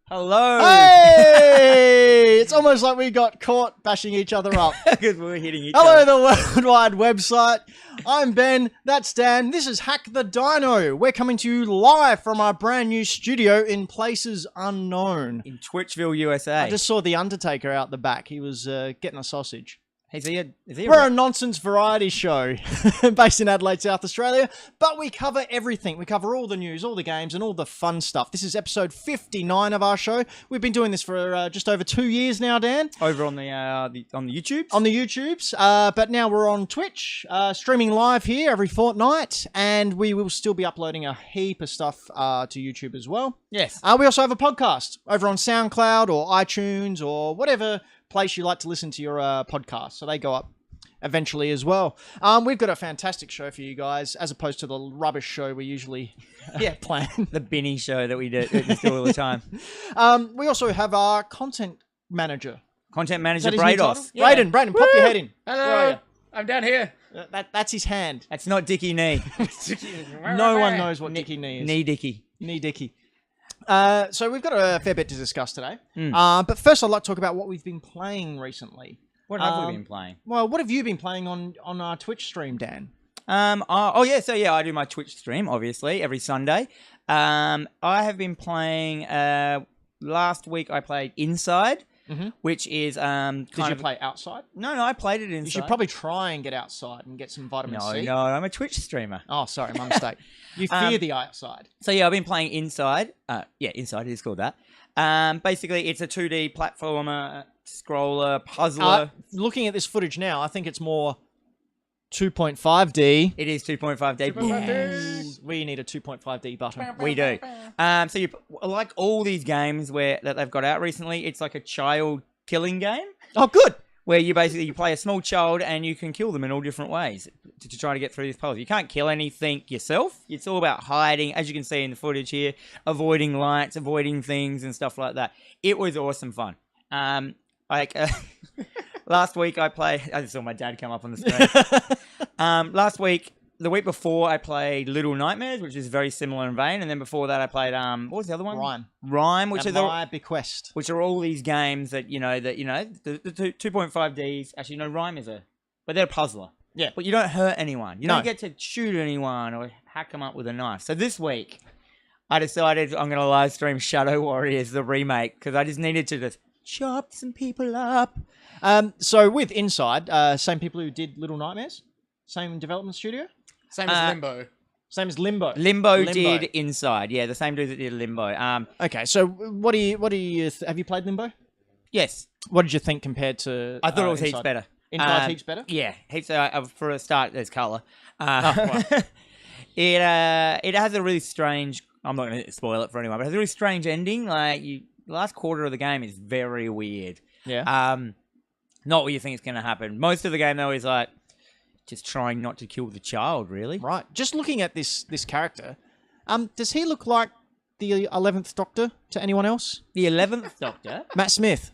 Hello. Hey! It's almost like we got caught bashing each other up. Because we were hitting each Hello, other. the worldwide website. I'm Ben. That's Dan. This is Hack the Dino. We're coming to you live from our brand new studio in places unknown. In Twitchville, USA. I just saw the Undertaker out the back. He was getting a sausage. Hey, is he We're a nonsense variety show based in Adelaide, South Australia, but we cover everything. We cover all the news, all the games, and all the fun stuff. This is episode 59 of our show. We've been doing this for just over 2 years now, Dan. over on the YouTubes? On the YouTubes, but now we're on Twitch, streaming live here every fortnight, and we will still be uploading a heap of stuff to YouTube as well. Yes. We also have a podcast over on SoundCloud or iTunes or whatever place you like to listen to your podcast, so they go up eventually as well. We've got a fantastic show for you guys, as opposed to the rubbish show we usually plan. The Binny show that we do all the time. We also have our content manager. Content manager Is that his new Brados. title? Braden, pop your head in. Where are Hello, you? I'm down here. That's his hand. That's not Dickie Knee. No one knows what Dickie Knee is. Knee Dickie. Knee Dickie. So we've got a fair bit to discuss today. But first I'd like to talk about what we've been playing recently. What have we been playing? Well, what have you been playing on our Twitch stream, Dan? I do my Twitch stream, obviously, every Sunday. I have been playing, last week I played Inside, which is Did you play outside? No, I played it inside. You should probably try and get outside and get some vitamin C. No, I'm a Twitch streamer. Oh, sorry, my mistake. You fear the outside. So yeah, I've been playing Inside. Inside, it is called that. Basically, it's a 2D platformer, scroller, puzzler. Looking at this footage now, I think it's more 2.5D. It is 2.5D. Yes. We need a 2.5D button. We do. So you like all these games that they've got out recently. It's like a child killing game. Oh, good. Where you play a small child and you can kill them in all different ways to try to get through this puzzle. You can't kill anything yourself. It's all about hiding, as you can see in the footage here, avoiding lights, avoiding things and stuff like that. It was awesome fun. Last week I just saw my dad come up on the screen. The week before I played Little Nightmares, which is very similar in vein, and then before that I played what was the other one? Rhyme, which my bequest. Which are all these games that the 2.5Ds. Actually, no, Rhyme but they're a puzzler. Yeah, but you don't hurt anyone. You don't get to shoot anyone or hack them up with a knife. So this week I decided I'm going to live stream Shadow Warriors, the remake, because I just needed to just chop some people up. So with Inside, same people who did Little Nightmares, same development studio. Same as Limbo. Same as Limbo. Limbo did Inside, yeah, the same dude that did Limbo. Okay, so what do you have you played Limbo? Yes. What did you think compared to? I thought it was Inside? heaps better. Inside heaps better. Yeah, heaps. For a start, there's color. Wow. It has a really strange. I'm not going to spoil it for anyone, but it has a really strange ending. Like the last quarter of the game is very weird. Yeah. Not what you think is going to happen. Most of the game though is like just trying not to kill the child. Really. Right. Just looking at this character, does he look like the 11th Doctor to anyone else? The 11th Doctor, Matt Smith.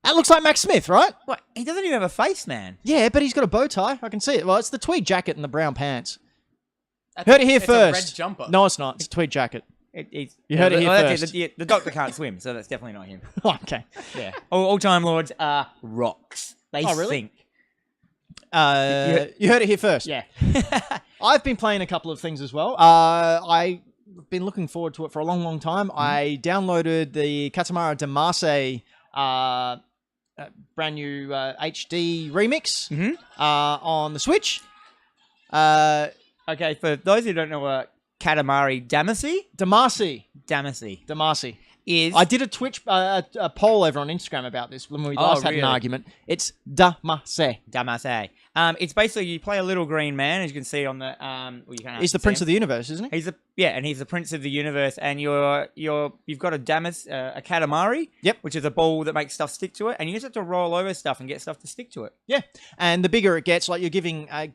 That looks like Matt Smith, right? What? He doesn't even have a face, man. Yeah, but he's got a bow tie. I can see it. Well, it's the tweed jacket and the brown pants. Heard it here first. It's a red jumper. No, it's not. It's a tweed jacket. You heard it here first. The Doctor can't swim, so that's definitely not him. Oh, okay. Yeah. All Time Lords are rocks. They really? sink. You heard it here first. Yeah. I've been playing a couple of things as well. I've been looking forward to it for a long, long time. I downloaded the Katamari Damacy brand new HD remix on the Switch. Okay, for those who don't know what Katamari Damacy is... I did a Twitch a poll over on Instagram about this when we last had an argument. It's Damacy. It's basically you play a little green man, as you can see on the... he's the Prince of the Universe, isn't he? He's the Prince of the Universe, and you've got a Katamari, which is a ball that makes stuff stick to it, and you just have to roll over stuff and get stuff to stick to it. Yeah, and the bigger it gets, like you're given a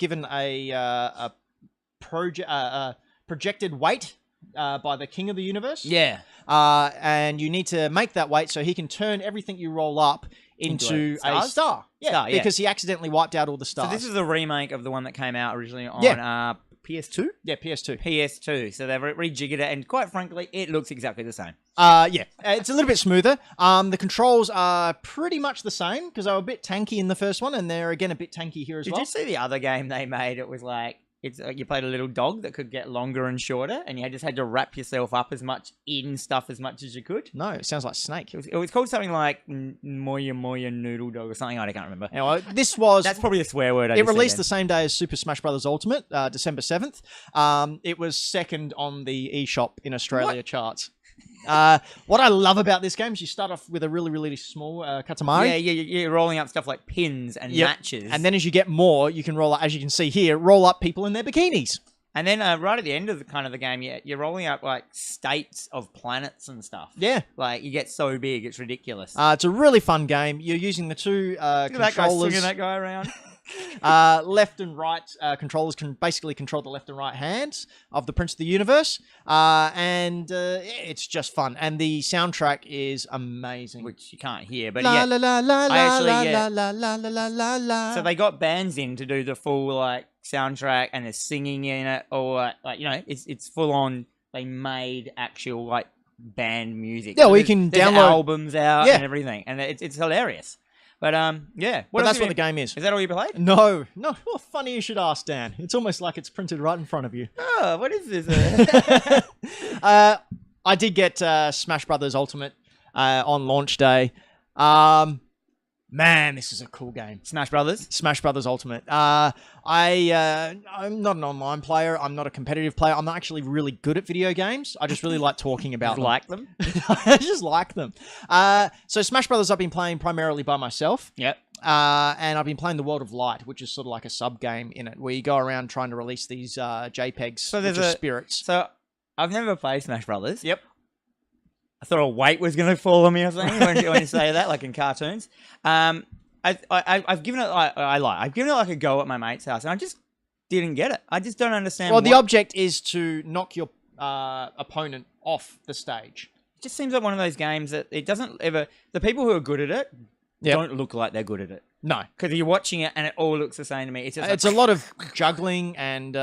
projected weight by the King of the Universe. Yeah. And you need to make that weight so he can turn everything you roll up into a star. Yeah, because he accidentally wiped out all the stars. So this is a remake of the one that came out originally on PS2? Yeah, PS2. PS2. So they've rejiggered it, and quite frankly, it looks exactly the same. Yeah, it's a little bit smoother. The controls are pretty much the same because they were a bit tanky in the first one, and they're again a bit tanky here as well. Did you see the other game they made? It was like you played a little dog that could get longer and shorter, and you just had to wrap yourself up as much in stuff as much as you could. No, it sounds like Snake. It was called something like Moya Noodle Dog or something. I can't remember. Anyway, that's probably a swear word. It released the same day as Super Smash Bros. Ultimate, December 7th. It was second on the eShop in Australia charts. What I love about this game is you start off with a really, really small Katamari. Yeah, you're rolling up stuff like pins and matches. And then as you get more, you can roll up, as you can see here, roll up people in their bikinis. And then right at the end of the game, you're rolling up like states of planets and stuff. Yeah. Like you get so big, it's ridiculous. It's a really fun game. You're using the two controllers. That guy swinging that guy around. Left and right controllers can basically control the left and right hands of the Prince of the Universe, and it's just fun. And the soundtrack is amazing, which you can't hear, but la la la la la la yeah. la la la la la la. So they got bands in to do the full like soundtrack, and there's singing in it, or like it's full on. They made actual like band music. Yeah, so well, you can download albums out and everything, and it's hilarious. But yeah, but that's what the game is. Is that all you played? No. Well, funny you should ask, Dan. It's almost like it's printed right in front of you. Oh, what is this? I did get Smash Brothers Ultimate on launch day. Man, this is a cool game. Smash Brothers Ultimate. I'm not an online player. I'm not a competitive player. I'm not actually really good at video games. I just really like talking about them. Like them? I just like them. So Smash Brothers I've been playing primarily by myself. Yep. And I've been playing the World of Light, which is sort of like a sub-game in it, where you go around trying to release these JPEGs, which are spirits. So I've never played Smash Brothers. Yep. I thought a weight was going to fall on me or something when you say that, like in cartoons. I've given it I've given it like a go at my mate's house, and I just didn't get it. I just don't understand. Well, the object is to knock your opponent off the stage. It just seems like one of those games that it doesn't ever. The people who are good at it don't look like they're good at it. No, because you're watching it and it all looks the same to me. It's just it's a lot of juggling and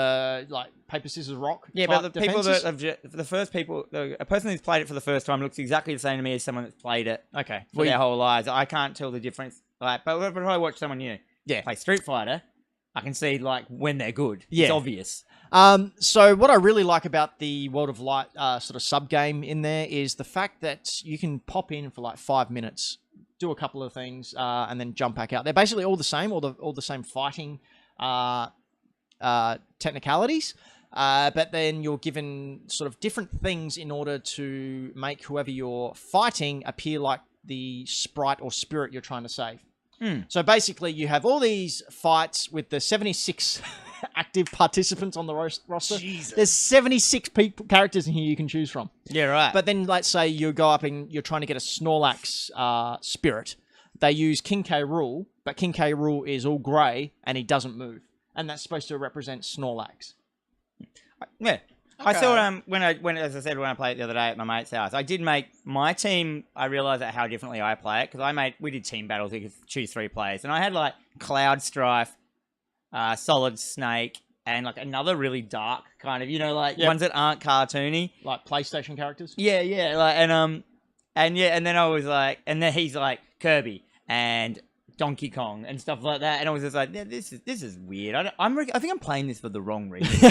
like paper scissors rock. Yeah, but the defenses. people a person who's played it for the first time looks exactly the same to me as someone that's played it. Okay, for their whole lives. I can't tell the difference. Like, but if I watch someone new, play Street Fighter, I can see like when they're good. Yeah. It's obvious. So what I really like about the World of Light sort of sub game in there is the fact that you can pop in for like 5 minutes, do a couple of things, and then jump back out. They're basically all the same, all the same fighting technicalities. But then you're given sort of different things in order to make whoever you're fighting appear like the sprite or spirit you're trying to save. So basically you have all these fights with the 76 active participants on the roster. Jesus. There's 76 characters in here you can choose from. Yeah, right. But then let's say you go up and you're trying to get a Snorlax spirit. They use King K. Rool, but King K. Rool is all grey and he doesn't move. And that's supposed to represent Snorlax. Yeah. Okay. I saw when I played it the other day at my mate's house, I did make my team. I realized how differently I play it because we did team battles. We could choose 3 players, and I had like Cloud Strife, Solid Snake, and like another really dark kind of ones that aren't cartoony, like PlayStation characters. Yeah, like and then I was like, and then he's like Kirby and Donkey Kong and stuff like that, and I was just like, yeah, this is weird. I think I'm playing this for the wrong reason.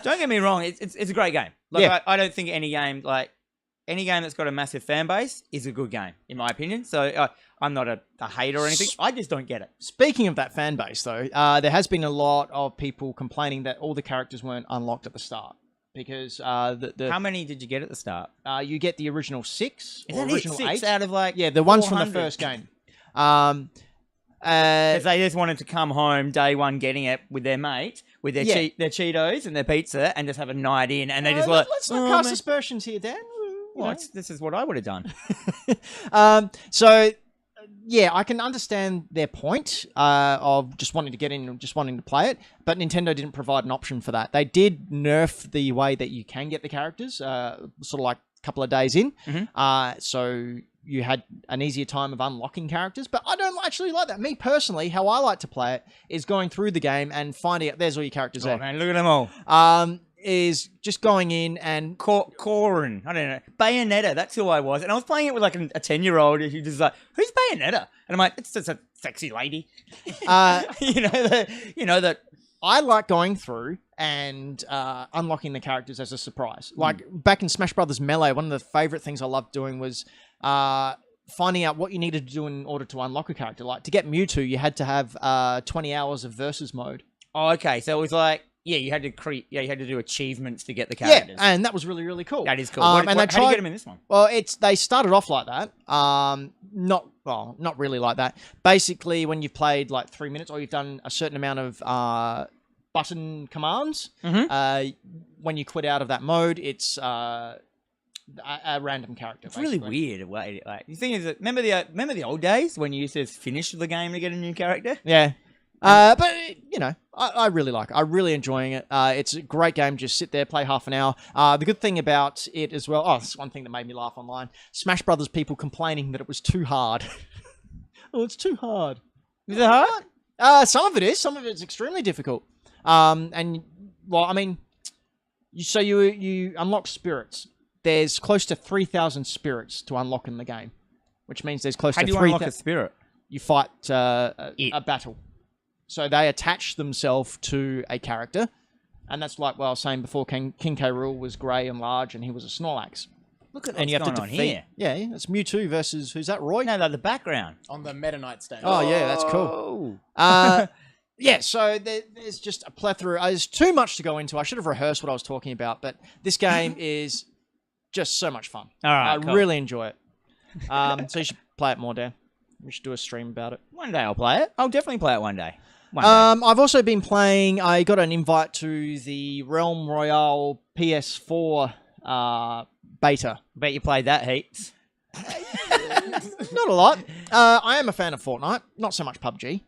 Don't get me wrong, it's a great game. Like I don't think any game that's got a massive fan base is a good game in my opinion. So I'm not a hater or anything. I just don't get it. Speaking of that fan base though, there has been a lot of people complaining that all the characters weren't unlocked at the start. Because how many did you get at the start? You get the original 6 or original 6 8 out of like the ones 400. from the first game. Because they just wanted to come home day one getting it with their mate, with their their Cheetos and their pizza, and just have a night in, and they just like... Let's not cast aspersions here, Dan. This is what I would have done. So, yeah, I can understand their point of just wanting to get in and just wanting to play it, but Nintendo didn't provide an option for that. They did nerf the way that you can get the characters, sort of like a couple of days in. Mm-hmm. So... you had an easier time of unlocking characters, but I don't actually like that. Me personally, how I like to play it is going through the game and finding out there's all your characters Oh there. man, look at them all. Is just going in and Corin, I don't know, Bayonetta. That's who I was, and I was playing it with like a 10-year-old who just like, who's Bayonetta? And I'm like, it's just a sexy lady. You know that. I like going through and unlocking the characters as a surprise. Like back in Smash Brothers Melee, one of the favorite things I loved doing was finding out what you needed to do in order to unlock a character. Like to get Mewtwo, you had to have 20 hours of versus mode. Oh, okay. So it was like, you had to you had to do achievements to get the characters. Yeah, and that was really, really cool. That is cool. How do you get them in this one? Well, they started off like that. Not really like that. Basically, when you've played like 3 minutes or you've done a certain amount of button commands, when you quit out of that mode, it's a random character. It's really weird. Like, the thing is, that remember the old days when you used to finish the game to get a new character? Yeah. But you know, I really like it. I'm really enjoying it. It's a great game. Just sit there, play half an hour. The good thing about it as well. Oh, this is one thing that made me laugh online. Smash Brothers people complaining that it was too hard. Oh, it's too hard. Is it hard? Some of it is. Some of it's extremely difficult. And well, I mean, you unlock spirits. There's close to 3,000 spirits to unlock in the game, which means there's close How to do you 3,000. unlock a spirit? You fight a battle. So they attach themselves to a character. And that's like what I was saying before, King K. Rool was grey and large and he was a Snorlax. Look at And what's you have to going on defeat. here. Yeah, it's Mewtwo versus, who's that, Roy? No, the background. On the Meta Knight stage. Oh, yeah, that's cool. Yeah, so there's just a plethora. There's too much to go into. I should have rehearsed what I was talking about, but this game is just so much fun. All right, I cool. really enjoy it. So you should play it more, Dan. We should do a stream about it. One day I'll play it. I'll definitely play it one day. I've also been playing. I got an invite to the Realm Royale PS4 beta. Bet you played that heaps. Not a lot. I am a fan of Fortnite, not so much PUBG.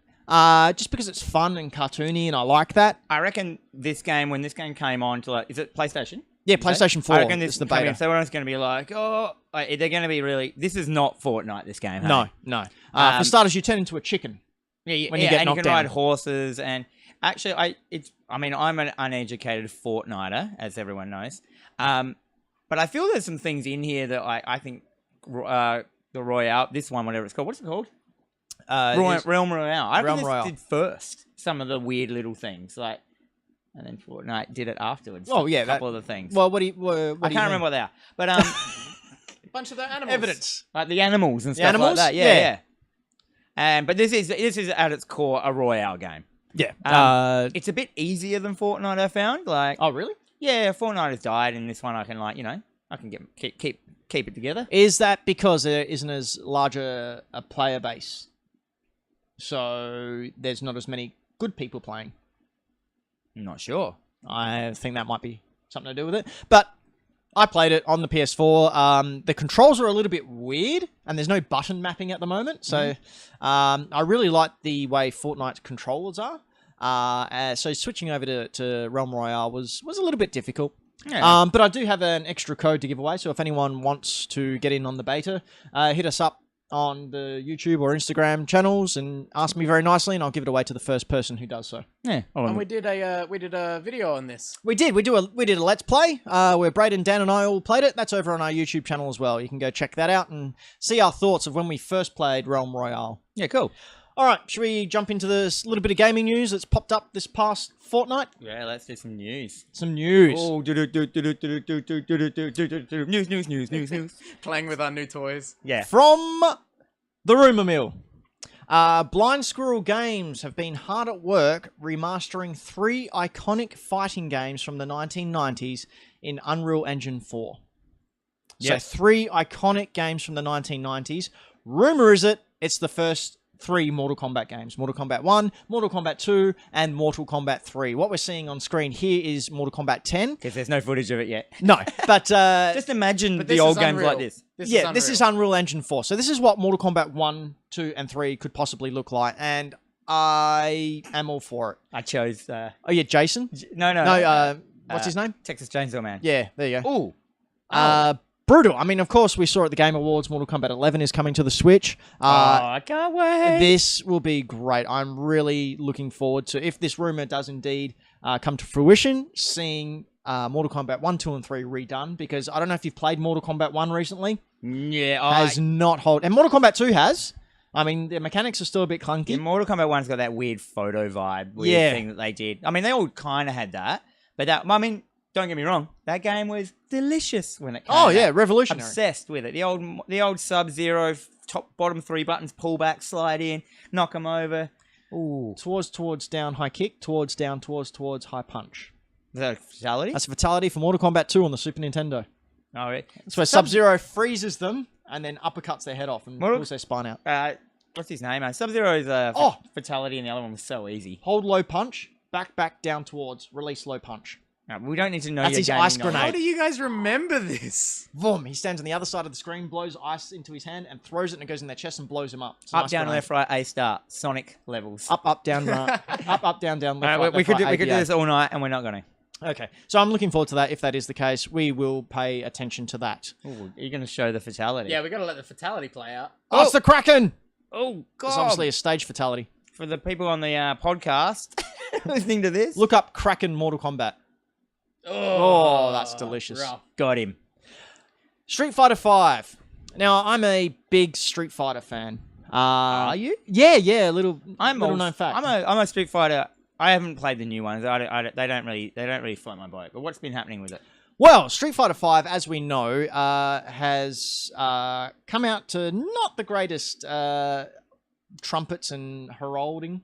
Just because it's fun and cartoony, and I like that. I reckon this game, when this game came on to, like, is it PlayStation? Yeah, PlayStation 4 I reckon this is the coming beta. in, so everyone's going to be like, they're going to be really. This is not Fortnite. This game. No, hey? no. For starters, you turn into a chicken. Yeah, when you get and knocked you can down. ride horses, and actually, I'm an uneducated Fortniter, as everyone knows. But I feel there's some things in here that I think the Royale, this one, whatever it's called, what's it called? Realm Royale. I Realm think Royale. this did first some of the weird little things, like, and then Fortnite did it afterwards. Oh, yeah, a couple of the things. Well, I can't remember what they are, but Bunch of the animals. Evidence. like the animals and The stuff animals? like that. Yeah. But this is at its core a Royale game. Yeah. It's a bit easier than Fortnite, I found. Like, Oh, really? yeah, Fortnite has died, and this one I can I can keep it together. Is that because there isn't as large a player base? So there's not as many good people playing. I'm not sure. I think that might be something to do with it. But I played it on the PS4. The controls are a little bit weird, and there's no button mapping at the moment. So I really like the way Fortnite's controllers are. So switching over to Realm Royale was a little bit difficult. Yeah. But I do have an extra code to give away. So if anyone wants to get in on the beta, hit us up on the YouTube or Instagram channels and ask me very nicely, and I'll give it away to the first person who does so. Yeah. And we did a video on this. We did a let's play where Braden, Dan, and I all played it. That's over on our YouTube channel as well. You can go check that out and see our thoughts of when we first played Realm Royale. Yeah, cool. All right, should we jump into this little bit of gaming news that's popped up this past fortnight? Yeah, let's do some news. Some news. Oh, news. Playing with our new toys. Yeah. From the rumour mill. Blind Squirrel Games have been hard at work remastering 3 iconic fighting games from the 1990s in Unreal Engine 4. Yes. So 3 iconic games from the 1990s. Rumour is it's the first 3 Mortal Kombat games. Mortal Kombat 1, Mortal Kombat 2, and Mortal Kombat 3. What we're seeing on screen here is Mortal Kombat 10. Because there's no footage of it yet. No, but... Just imagine But the this old is games Unreal. like this. This is Unreal Engine 4. So this is what Mortal Kombat 1, 2, and 3 could possibly look like. And I am all for it. I chose... Oh, yeah, Jason? No. No, what's his name? Texas Chainsaw Man. Yeah, there you go. Ooh. brutal. I mean, of course, we saw at the Game Awards, Mortal Kombat 11 is coming to the Switch. I can't wait. This will be great. I'm really looking forward to, if this rumor does indeed come to fruition, seeing Mortal Kombat 1, 2, and 3 redone, because I don't know if you've played Mortal Kombat 1 recently. Yeah, Has not hold, and Mortal Kombat 2 has. I mean, the mechanics are still a bit clunky. Yeah, Mortal Kombat 1's got that weird photo vibe, thing that they did. I mean, they all kind of had that, but I mean, don't get me wrong, that game was delicious when it came out. Oh yeah, revolutionary. Obsessed with it. The old Sub-Zero top bottom 3 buttons, pull back, slide in, knock them over. Ooh, Towards down, high kick. Towards down, towards high punch. is that a fatality? That's a fatality for Mortal Kombat 2 on the Super Nintendo. Oh, yeah. That's where Sub-Zero freezes them and then uppercuts their head off and pulls their spine out. What's his name? Sub-Zero's fatality, and the other one was so easy. Hold low punch, back down towards, release low punch. No, we don't need to know That's your his gaming ice knowledge. grenade. How do you guys remember this? Vroom, he stands on the other side of the screen, blows ice into his hand and throws it, and it goes in their chest and blows him up. It's an Up, ice down, grenade. left, right, A start. Sonic levels. Up, down, right. Up, down, left, right, we left, could do, right, we could do ABA. this all night, and we're not going to. Okay, so I'm looking forward to that. If that is the case, we will pay attention to that. Ooh, are you going to show the fatality? Yeah, we gotta let the fatality play out. Oh, it's the Kraken! Oh, God. It's obviously a stage fatality. For the people on the podcast listening to this. Look up Kraken Mortal Kombat. Oh, that's delicious. Rough. Got him. Street Fighter 5. Now, I'm a big Street Fighter fan. Are you? Yeah, little known fact. I'm a Street Fighter. I haven't played the new ones. They don't really float my boat. But what's been happening with it? Well, Street Fighter 5, as we know, has come out to not the greatest trumpets and heralding.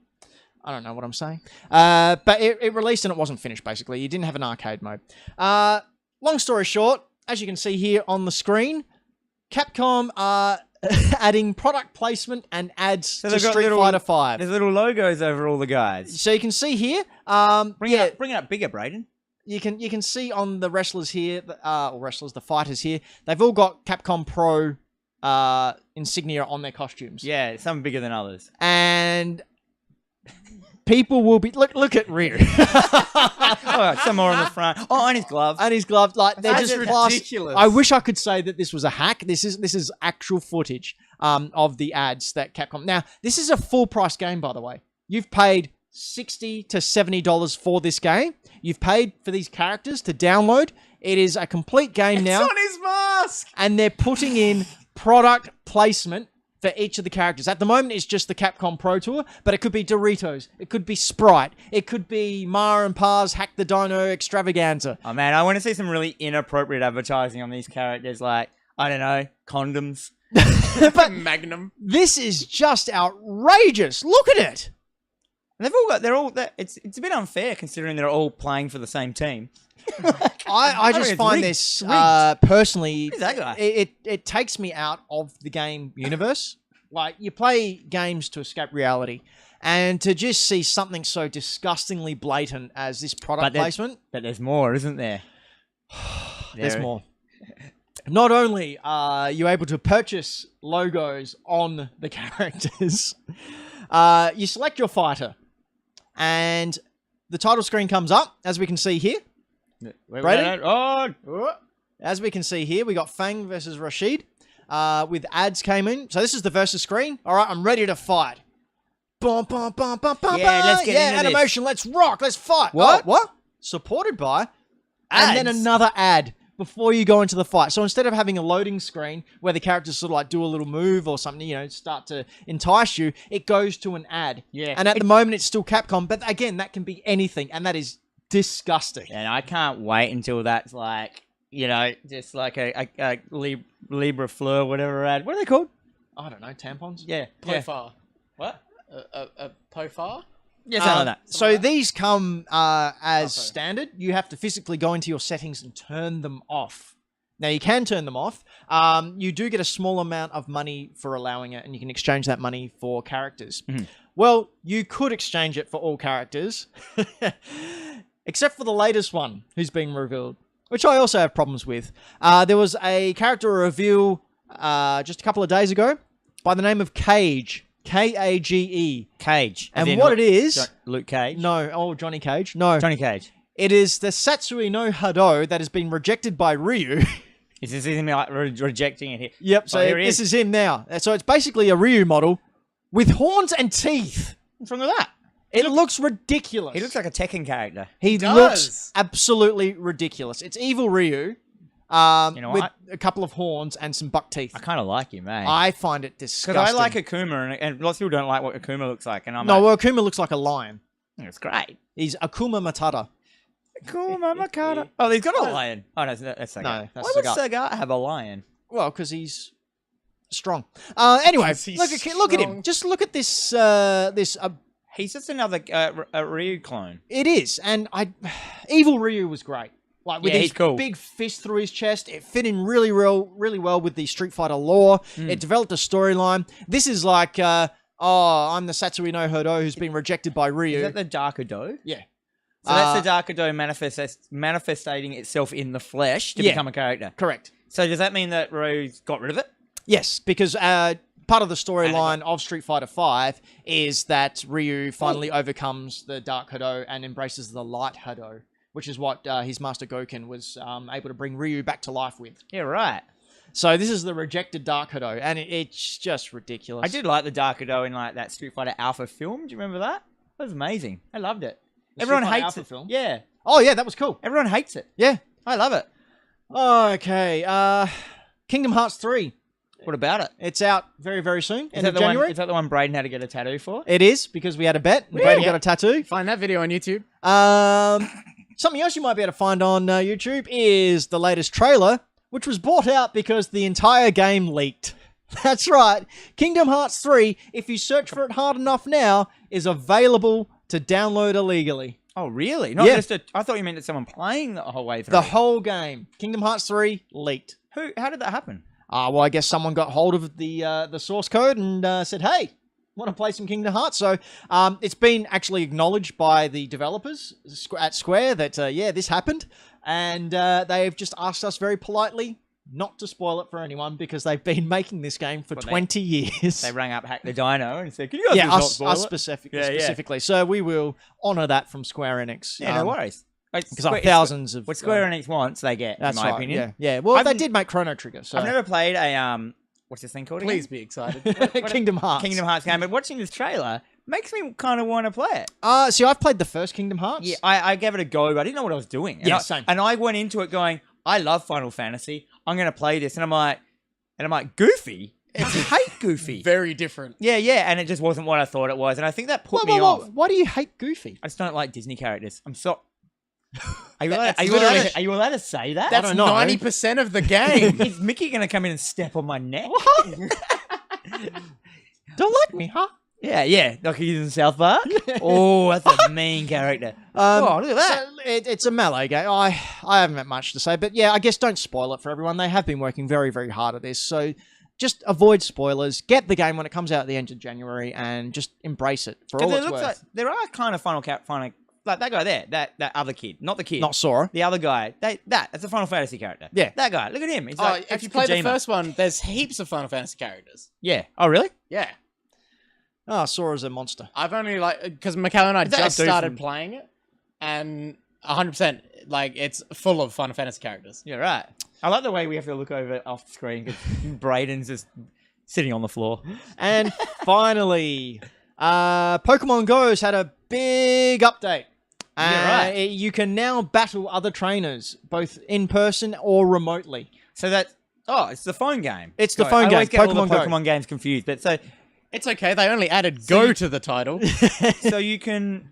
I don't know what I'm saying. But it released and it wasn't finished, basically. You didn't have an arcade mode. Long story short, as you can see here on the screen, Capcom are adding product placement and ads to Street Fighter 5. There's little logos over all the guys. So you can see here, Bring it up bigger, Brayden. you can see on the wrestlers here, the fighters here, they've all got Capcom Pro insignia on their costumes. Yeah, some bigger than others. And people will be look at Ryu Oh, some more on the front. Oh, and his gloves. and his gloves. Like they're That's just class. ridiculous. I wish I could say that this was a hack. This is actual footage of the ads that Capcom. Now this is a full price game, by the way. You've paid $60 to $70 for this game. You've paid for these characters to download. It is a complete game now, It's on his mask! and they're putting in product placement for each of the characters. At the moment, it's just the Capcom Pro Tour, but it could be Doritos, it could be Sprite, it could be Ma and Pa's Hack the Dino Extravaganza. Oh man, I want to see some really inappropriate advertising on these characters, like I don't know, condoms. But Magnum. this is just outrageous. Look at it. And it's a bit unfair considering they're all playing for the same team. I just it's find rigged. this Rigged. personally. Who's that guy? It takes me out of the game universe. Like you play games to escape reality, and to just see something so disgustingly blatant as this product placement. But there's more, isn't there? There's more. Not only are you able to purchase logos on the characters, you select your fighter, and the title screen comes up, as we can see here. Brayden? As we can see here, we got Fang versus Rashid, with ads came in. So this is the versus screen. All right, I'm ready to fight. Bum, bum, bum, bum, bum, Yeah, let's get into this. animation. Let's rock. Let's fight. What? Oh, what? Supported by, and then Ads? another ad before you go into the fight. So instead of having a loading screen where the characters sort of like do a little move or something, start to entice you, it goes to an ad. Yeah. And at the moment, it's still Capcom, but again, that can be anything, and that is disgusting. And I can't wait until that's like, just like a Libra Fleur, whatever ad. What are they called? I don't know, tampons? Yeah. Pofar. What? A Pofar? Yeah, something like that. So these come as Okay. standard. You have to physically go into your settings and turn them off. Now, you can turn them off. You do get a small amount of money for allowing it, and you can exchange that money for characters. Well, you could exchange it for all characters, except for the latest one who's being revealed, which I also have problems with. There was a character reveal just a couple of days ago by the name of Cage. Kage. Cage. As And in what it is... Luke Cage? No, Johnny Cage. No. Johnny Cage. It is the Satsui no Hado that has been rejected by Ryu. Is this him like rejecting it here? Yep, so here he this is him now. So it's basically a Ryu model with horns and teeth. What's wrong with that? It looks ridiculous. He looks like a Tekken character. He does. looks absolutely ridiculous. It's evil Ryu know with what? a couple of horns and some buck teeth. I kind of like him, eh? I find it disgusting. Because I like Akuma, and lots of people don't like what Akuma looks like. And I'm No, like, well, Akuma looks like a lion. it's great. He's Akuma Matata. Akuma Makata. Oh, he's got a lion. Oh, no, that's Sagat. No, that's Why would Sagat. Sagat have a lion? Well, because he's strong. Anyway, 'Cause he's look at him. strong. Just look at this. He's just another Ryu clone. It is, and Evil Ryu was great. Like with Yeah, his he's cool. big fist through his chest, it fit in really well with the Street Fighter lore. It developed a storyline. This is like, I'm the Satsui no Hodo who's been rejected by Ryu. Is that the Dark Ado? Yeah. So that's the Dark Ado manifesting itself in the flesh to Yeah. become a character. Correct. So does that mean that Ryu's got rid of it? Yes, because part of the storyline of Street Fighter V is that Ryu finally overcomes the Dark Hodo and embraces the Light Hodo, which is what his master Goken was able to bring Ryu back to life with. Yeah, right. So this is the rejected Dark Hodo, and it's just ridiculous. I did like the Dark Ado in like that Street Fighter Alpha film. Do you remember that? That was amazing. I loved it. The Everyone Street Fighter hates Alpha it. film? Yeah. Oh yeah, that was cool. Everyone hates it. Yeah. I love it. Okay. Kingdom Hearts 3. What about it? It's out very, very soon. Is End that, of the January. one, is that the one Braden had to get a tattoo for? It is, because we had a bet. And Brayden Yeah. got a tattoo. Find that video on YouTube. Something else you might be able to find on YouTube is the latest trailer, which was brought out because the entire game leaked. That's right. Kingdom Hearts 3, if you search for it hard enough now, is available to download illegally. Oh, really? Not Yeah. just I thought you meant that someone playing the whole way through. The whole game. Kingdom Hearts 3 leaked. How did that happen? Well, I guess someone got hold of the source code and said, hey, want to play some Kingdom Hearts? So it's been actually acknowledged by the developers at Square that, yeah, this happened. And they've just asked us very politely not to spoil it for anyone because they've been making this game for 20 years. They rang up Hack the Dino and said, "Can you guys yeah, not us spoil it?" specifically. So we will honor that from Square Enix. Yeah, no worries. Because thousands of... What Square Enix wants, they get, that's in my right, opinion. Yeah. Well, I've they been- did make Chrono Trigger. So. I've never played a, what's this thing called again? Please be excited. Kingdom Hearts. Kingdom Hearts game, but watching this trailer makes me kind of want to play it. See, I've played the first Kingdom Hearts. Yeah, I gave it a go, but I didn't know what I was doing. And Yeah, I, same. And I went into it going, I love Final Fantasy. I'm going to play this. And I'm like, Goofy? I hate Goofy. Very different. Yeah, and it just wasn't what I thought it was. And I think that put me Whoa. off. Why do you hate Goofy? I just don't like Disney characters. I'm so... Are you allowed, That's are you literally- allowed to, are you allowed to say that? That's don't know. 90% of the game. Is Mickey going to come in and step on my neck? Don't like me, huh? Yeah. Like he's in South Park? Oh, that's a mean character. Oh, look at that. So it's a melee game. I haven't had much to say, but yeah, I guess don't spoil it for everyone. They have been working very, very hard at this, so just avoid spoilers. Get the game when it comes out at the end of January, and just embrace it for all Because it's it looks worth. like there are kind of like that guy there, that other kid, not the kid, Not Sora. the other guy. That's a Final Fantasy character. Yeah. that guy. Look at him. He's Oh, like if you play Kojima. the first one, there's heaps of Final Fantasy characters. Yeah. Oh, really? Yeah. Sora's a monster. I've only because Mikhail and I Is that a just dude started from- playing it, and 100% it's full of Final Fantasy characters. Yeah, right. I like the way we have to look over off the screen because Braden's just sitting on the floor. And finally, Pokemon Go's had a big update. Yeah, right. You can now battle other trainers, both in person or remotely. So it's the phone game. It's the Sorry, phone I always game, get all the Pokemon Go. Pokemon games confused. But so It's okay. They only added So Go you- to the title. so you can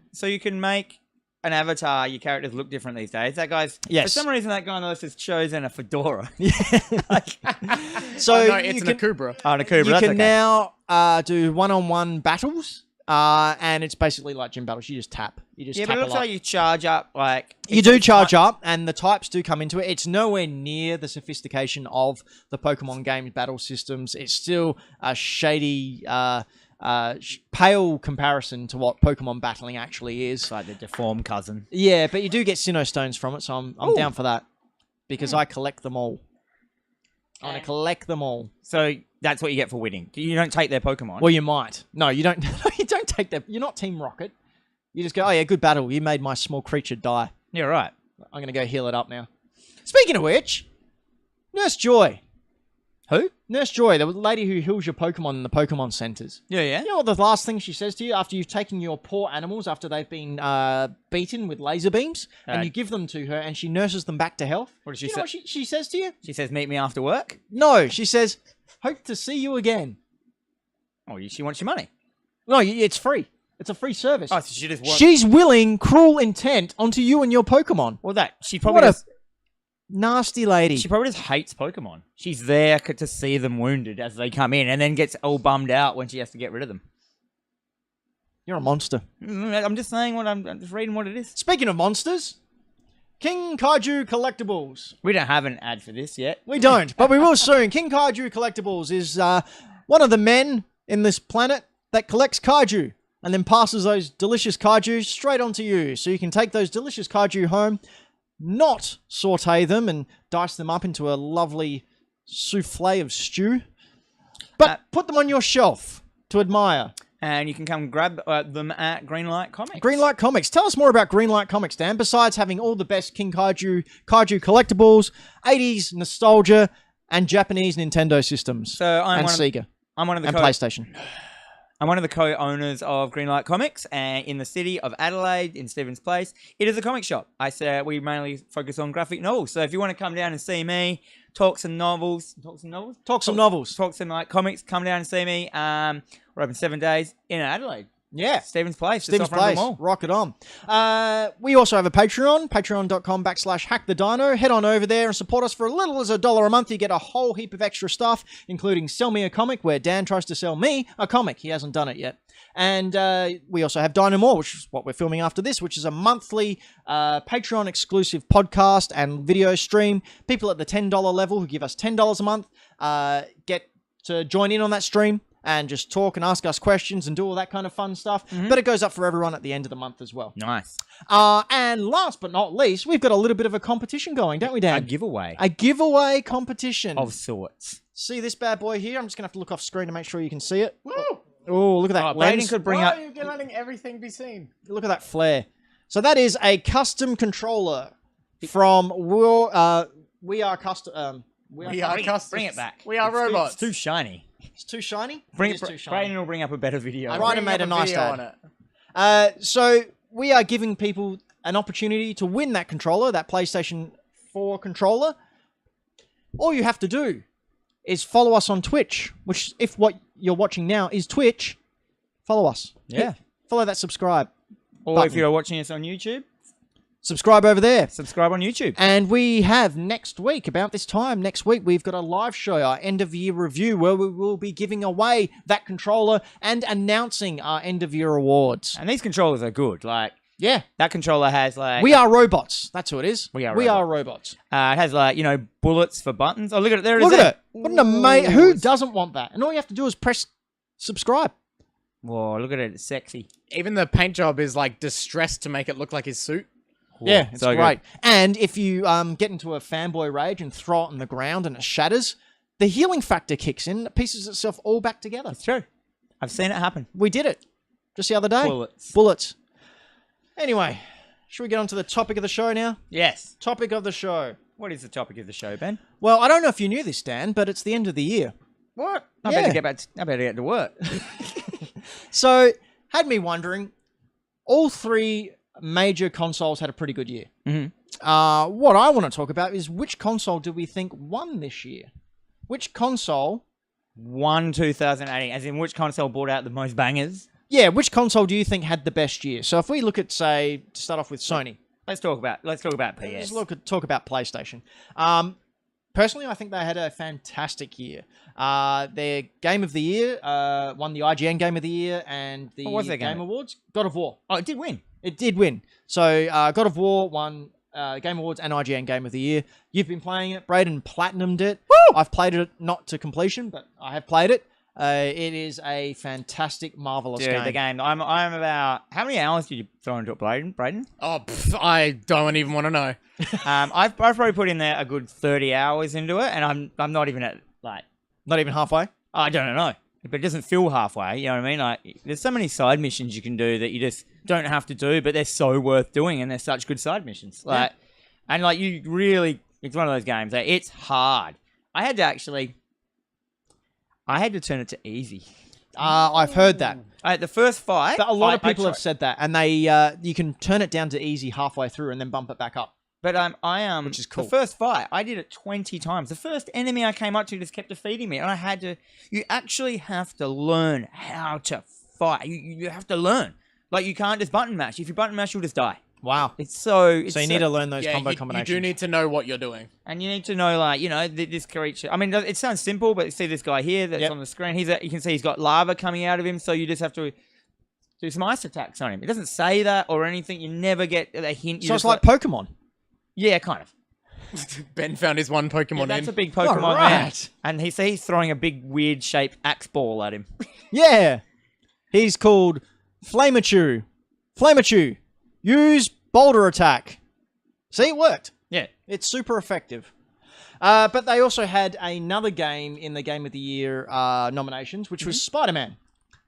make an avatar. Your characters look different these days. That guy's Yes. For some reason, that guy on the list has chosen a fedora. So Oh, no, you it's an can, Akubra. Oh, the Cobra. you That's can okay. now do one-on-one battles, and it's basically like gym battles. You just tap. You just Yeah, tap but it a looks lot. like you charge up like You do charge up, and the types do come into it. It's nowhere near the sophistication of the Pokemon game battle systems. It's still a shady, pale comparison to what Pokemon battling actually is. It's like the deformed cousin. Yeah, but you do get Sinnoh Stones from it, so I'm Ooh. down for that. Because I collect them all. I want to collect them all. So that's what you get for winning. You don't take their Pokemon. Well, you might. No, you don't. You don't take that. You're not Team Rocket. You just go, oh yeah, good battle. You made my small creature die. Yeah, right. I'm going to go heal it up now. Speaking of which, Nurse Joy. Who? Nurse Joy, the lady who heals your Pokemon in the Pokemon centers. Yeah. You know what the last thing she says to you after you've taken your poor animals after they've been beaten with laser beams, and you give them to her, and she nurses them back to health? What does she You say? know what she says to you? She says, "Meet me after work." No, she says, "Hope to see you again." Oh, she wants your money. No, it's free. It's a free service. Oh, so she just wants. She's willing cruel intent onto you and your Pokemon. Well, that she probably What a just, nasty lady. she probably just hates Pokemon. She's there to see them wounded as they come in, and then gets all bummed out when she has to get rid of them. You're a monster. I'm just saying I'm just reading what it is. Speaking of monsters, King Kaiju Collectibles. We don't have an ad for this yet. We don't, but we will soon. King Kaiju Collectibles is one of the men in this planet that collects kaiju and then passes those delicious kaiju straight onto you. So you can take those delicious kaiju home, not saute them and dice them up into a lovely souffle of stew, but put them on your shelf to admire. And you can come grab them at Greenlight Comics. Greenlight Comics. Tell us more about Greenlight Comics, Dan, besides having all the best King Kaiju collectibles, 80s nostalgia, and Japanese Nintendo systems. So and Sega. I'm one of the and PlayStation. I'm one of the co-owners of Greenlight Comics in the city of Adelaide in Stevens Place. It is a comic shop. We mainly focus on graphic novels. So if you want to come down and see me, talk some novels, talk some like comics, come down and see me. We're open 7 days in Adelaide. Yeah. Stevens Place. Stevens Place. Rock it on. We also have a Patreon, patreon.com/hackthedino. Head on over there and support us for as little as $1 a month. You get a whole heap of extra stuff, including Sell Me a Comic, where Dan tries to sell me a comic. He hasn't done it yet. And we also have Dino More, which is what we're filming after this, which is a monthly Patreon exclusive podcast and video stream. People at the $10 level who give us $10 a month get to join in on that stream and just talk and ask us questions and do all that kind of fun stuff. Mm-hmm. But it goes up for everyone at the end of the month as well. Nice. And last but not least, we've got a little bit of a competition going, don't we, Dan? A giveaway. A giveaway competition. Of sorts. See this bad boy here? I'm just going to have to look off screen to make sure you can see it. Oh, look at that lens. Could bring Why up... are you letting everything be seen? Look at that flare. So that is a custom controller from We Are Custom. We are custom. Bring it back. We are robots. It's too shiny. It's too shiny? Bring it is too shiny. Brayden will bring up a better video. Brayden made a nice ad. So we are giving people an opportunity to win that controller, that PlayStation 4 controller. All you have to do is follow us on Twitch, which if what you're watching now is Twitch, follow us. Yeah. Follow that subscribe Or button. if you're watching us on YouTube, subscribe over there. subscribe on YouTube. And we have next week, about this time next week, we've got a live show, our end of year review, where we will be giving away that controller and announcing our end of year awards. And these controllers are good. Like, Yeah. that controller has like... We are robots. That's who it is. We are robots. It has like, bullets for buttons. Oh, look at it. There it is. Look at it. What an amazing... Who doesn't want that? And all you have to do is press subscribe. Whoa, look at it. It's sexy. Even the paint job is like distressed to make it look like his suit. Whoa, Yeah, it's so great. good. And if you get into a fanboy rage and throw it on the ground and it shatters, the healing factor kicks in. It pieces itself all back together. It's true. I've seen it happen. We did it just the other day. Bullets. Anyway, should we get on to the topic of the show now? Yes. Topic of the show. What is the topic of the show, Ben? Well, I don't know if you knew this, Dan, but it's the end of the year. What? Yeah. I better get to work. So, had me wondering, all three major consoles had a pretty good year. Mm-hmm. What I want to talk about is which console do we think won this year? Which console... Won 2018, as in which console brought out the most bangers? Yeah, which console do you think had the best year? So if we look at, say, to start off with Sony. Let's talk about PS. Let's talk about PlayStation. Personally, I think they had a fantastic year. Their Game of the Year won the IGN Game of the Year and the Game Awards. God of War. Oh, it did win. It did win. So God of War won Game Awards and IGN Game of the Year. You've been playing it. Brayden platinumed it. Woo! I've played it not to completion, but I have played it. It is a fantastic, marvelous game. The game. I'm about... How many hours did you throw into it, Brayden? Oh, I don't even want to know. I've probably put in there a good 30 hours into it, and I'm not even at, like... Not even halfway? I don't know. But it doesn't feel halfway, you know what I mean? Like, there's so many side missions you can do that you just don't have to do, but they're so worth doing, and they're such good side missions. Like, and like, you really... It's one of those games that it's hard. I had to turn it to easy. I've heard that. The first fight, But a lot of I people have tried- said that, and they you can turn it down to easy halfway through and then bump it back up. But Which is cool. The first fight, I did it 20 times. The first enemy I came up to just kept defeating me, and I had to. You actually have to learn how to fight. You have to learn. Like you can't just button mash. If you button mash, you'll just die. Wow. So you need to learn those combo you combinations. do need to know what you're doing. And you need to know, like, this creature. I mean, it sounds simple, but you see this guy here that's on the screen. You can see he's got lava coming out of him, so you just have to do some ice attacks on him. It doesn't say that or anything. You never get a hint. So it's like Pokemon. Yeah, kind of. Ben found his one Pokemon That's in. a big Pokemon All man. right. And he's throwing a big, weird-shaped axe ball at him. Yeah. He's called Flamachu. Flamachu. Use Boulder Attack. See, it worked. Yeah. It's super effective. But they also had another game in the Game of the Year nominations, which was Spider-Man.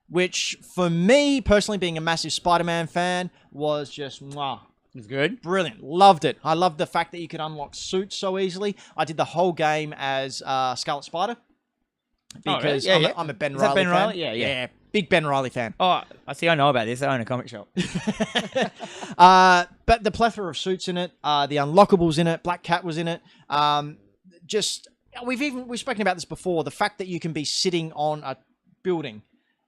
Which, for me, personally, being a massive Spider-Man fan, was just, mwah. It's good. Brilliant. Loved it. I loved the fact that you could unlock suits so easily. I did the whole game as Scarlet Spider. Because I'm a Ben Is that Reilly Ben fan. Reilly? Yeah. Big Ben Reilly fan. Oh, I see. I know about this. I own a comic shop. But the plethora of suits in it, the unlockables in it, Black Cat was in it. We've spoken about this before. The fact that you can be sitting on a building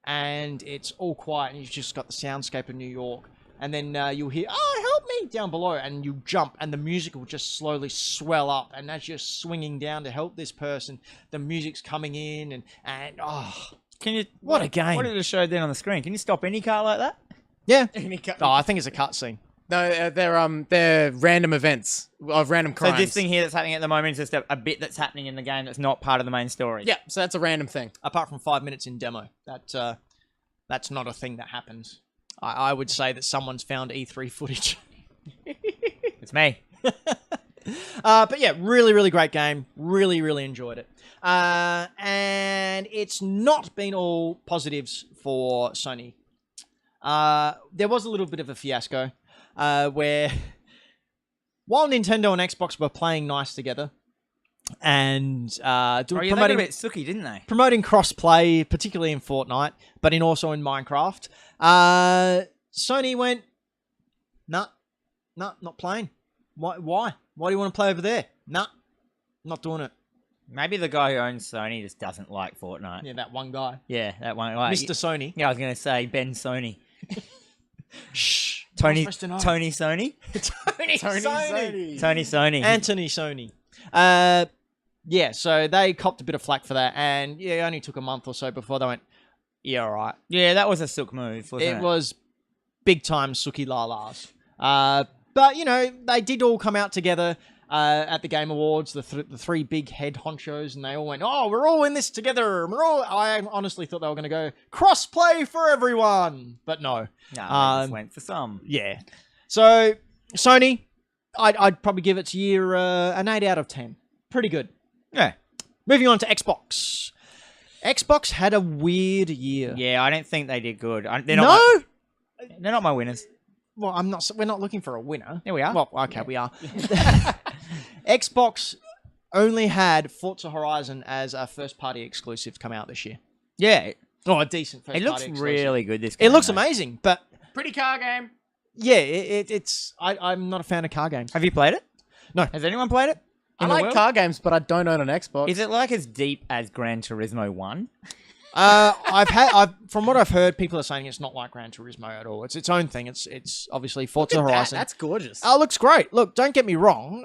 and it's all quiet and you've just got the soundscape of New York. And then you'll hear, "Oh, help me!" down below, and you jump, and the music will just slowly swell up. And as you're swinging down to help this person, the music's coming in, and Can you? What a game. What did it show then on the screen? Can you stop any car like that? yeah. Any cut- Oh, I think it's a cutscene. No, they're random events of random crimes. So this thing here that's happening at the moment is just a bit that's happening in the game that's not part of the main story. Yeah, so that's a random thing. Apart from 5 minutes in demo, that's not a thing that happens. I would say that someone's found E3 footage. It's me. But yeah, really, really great game. Really, really enjoyed it. And it's not been all positives for Sony. There was a little bit of a fiasco where while Nintendo and Xbox were playing nice together and They got a bit sooky, didn't they? promoting cross-play, particularly in Fortnite, but also in Minecraft, Sony went, nah, not playing. Why? Why do you want to play over there? Nah, not doing it. Maybe the guy who owns Sony just doesn't like Fortnite. Yeah, that one guy. Yeah, that one. Like, Mr. Sony. Yeah, I was going to say Ben Sony. Shh. Tony Not supposed to know. Sony. Tony Sony. Tony Sony. Anthony Sony. Yeah, so they copped a bit of flack for that, and yeah, it only took a month or so before they went, yeah, all right. Yeah, that was a sook move, wasn't it? It was big time Suki Lalas. But, they did all come out together at the Game Awards, the three big head honchos, and they all went, oh, we're all in this together. I honestly thought they were going to go cross-play for everyone, but no. No, they just went for some. Yeah. So, Sony, I'd probably give its year an 8 out of 10. Pretty good. Yeah. Moving on to Xbox. Xbox had a weird year. Yeah, I don't think they did good. They're not my winners. Well, we're not looking for a winner. Here we are. Well, okay, we are. Xbox only had Forza Horizon as a first-party exclusive to come out this year. Yeah. Oh, a decent first-party It looks exclusive. really good, this game. It looks though. amazing, but Pretty car game. yeah, it's... I'm not a fan of car games. Have you played it? No. Has anyone played it? I In the like world? car games, but I don't own an Xbox. Is it like as deep as Gran Turismo 1? From what I've heard, people are saying it's not like Gran Turismo at all. It's its own thing. It's obviously Forza Horizon. That's gorgeous. Oh, it looks great. Look, don't get me wrong.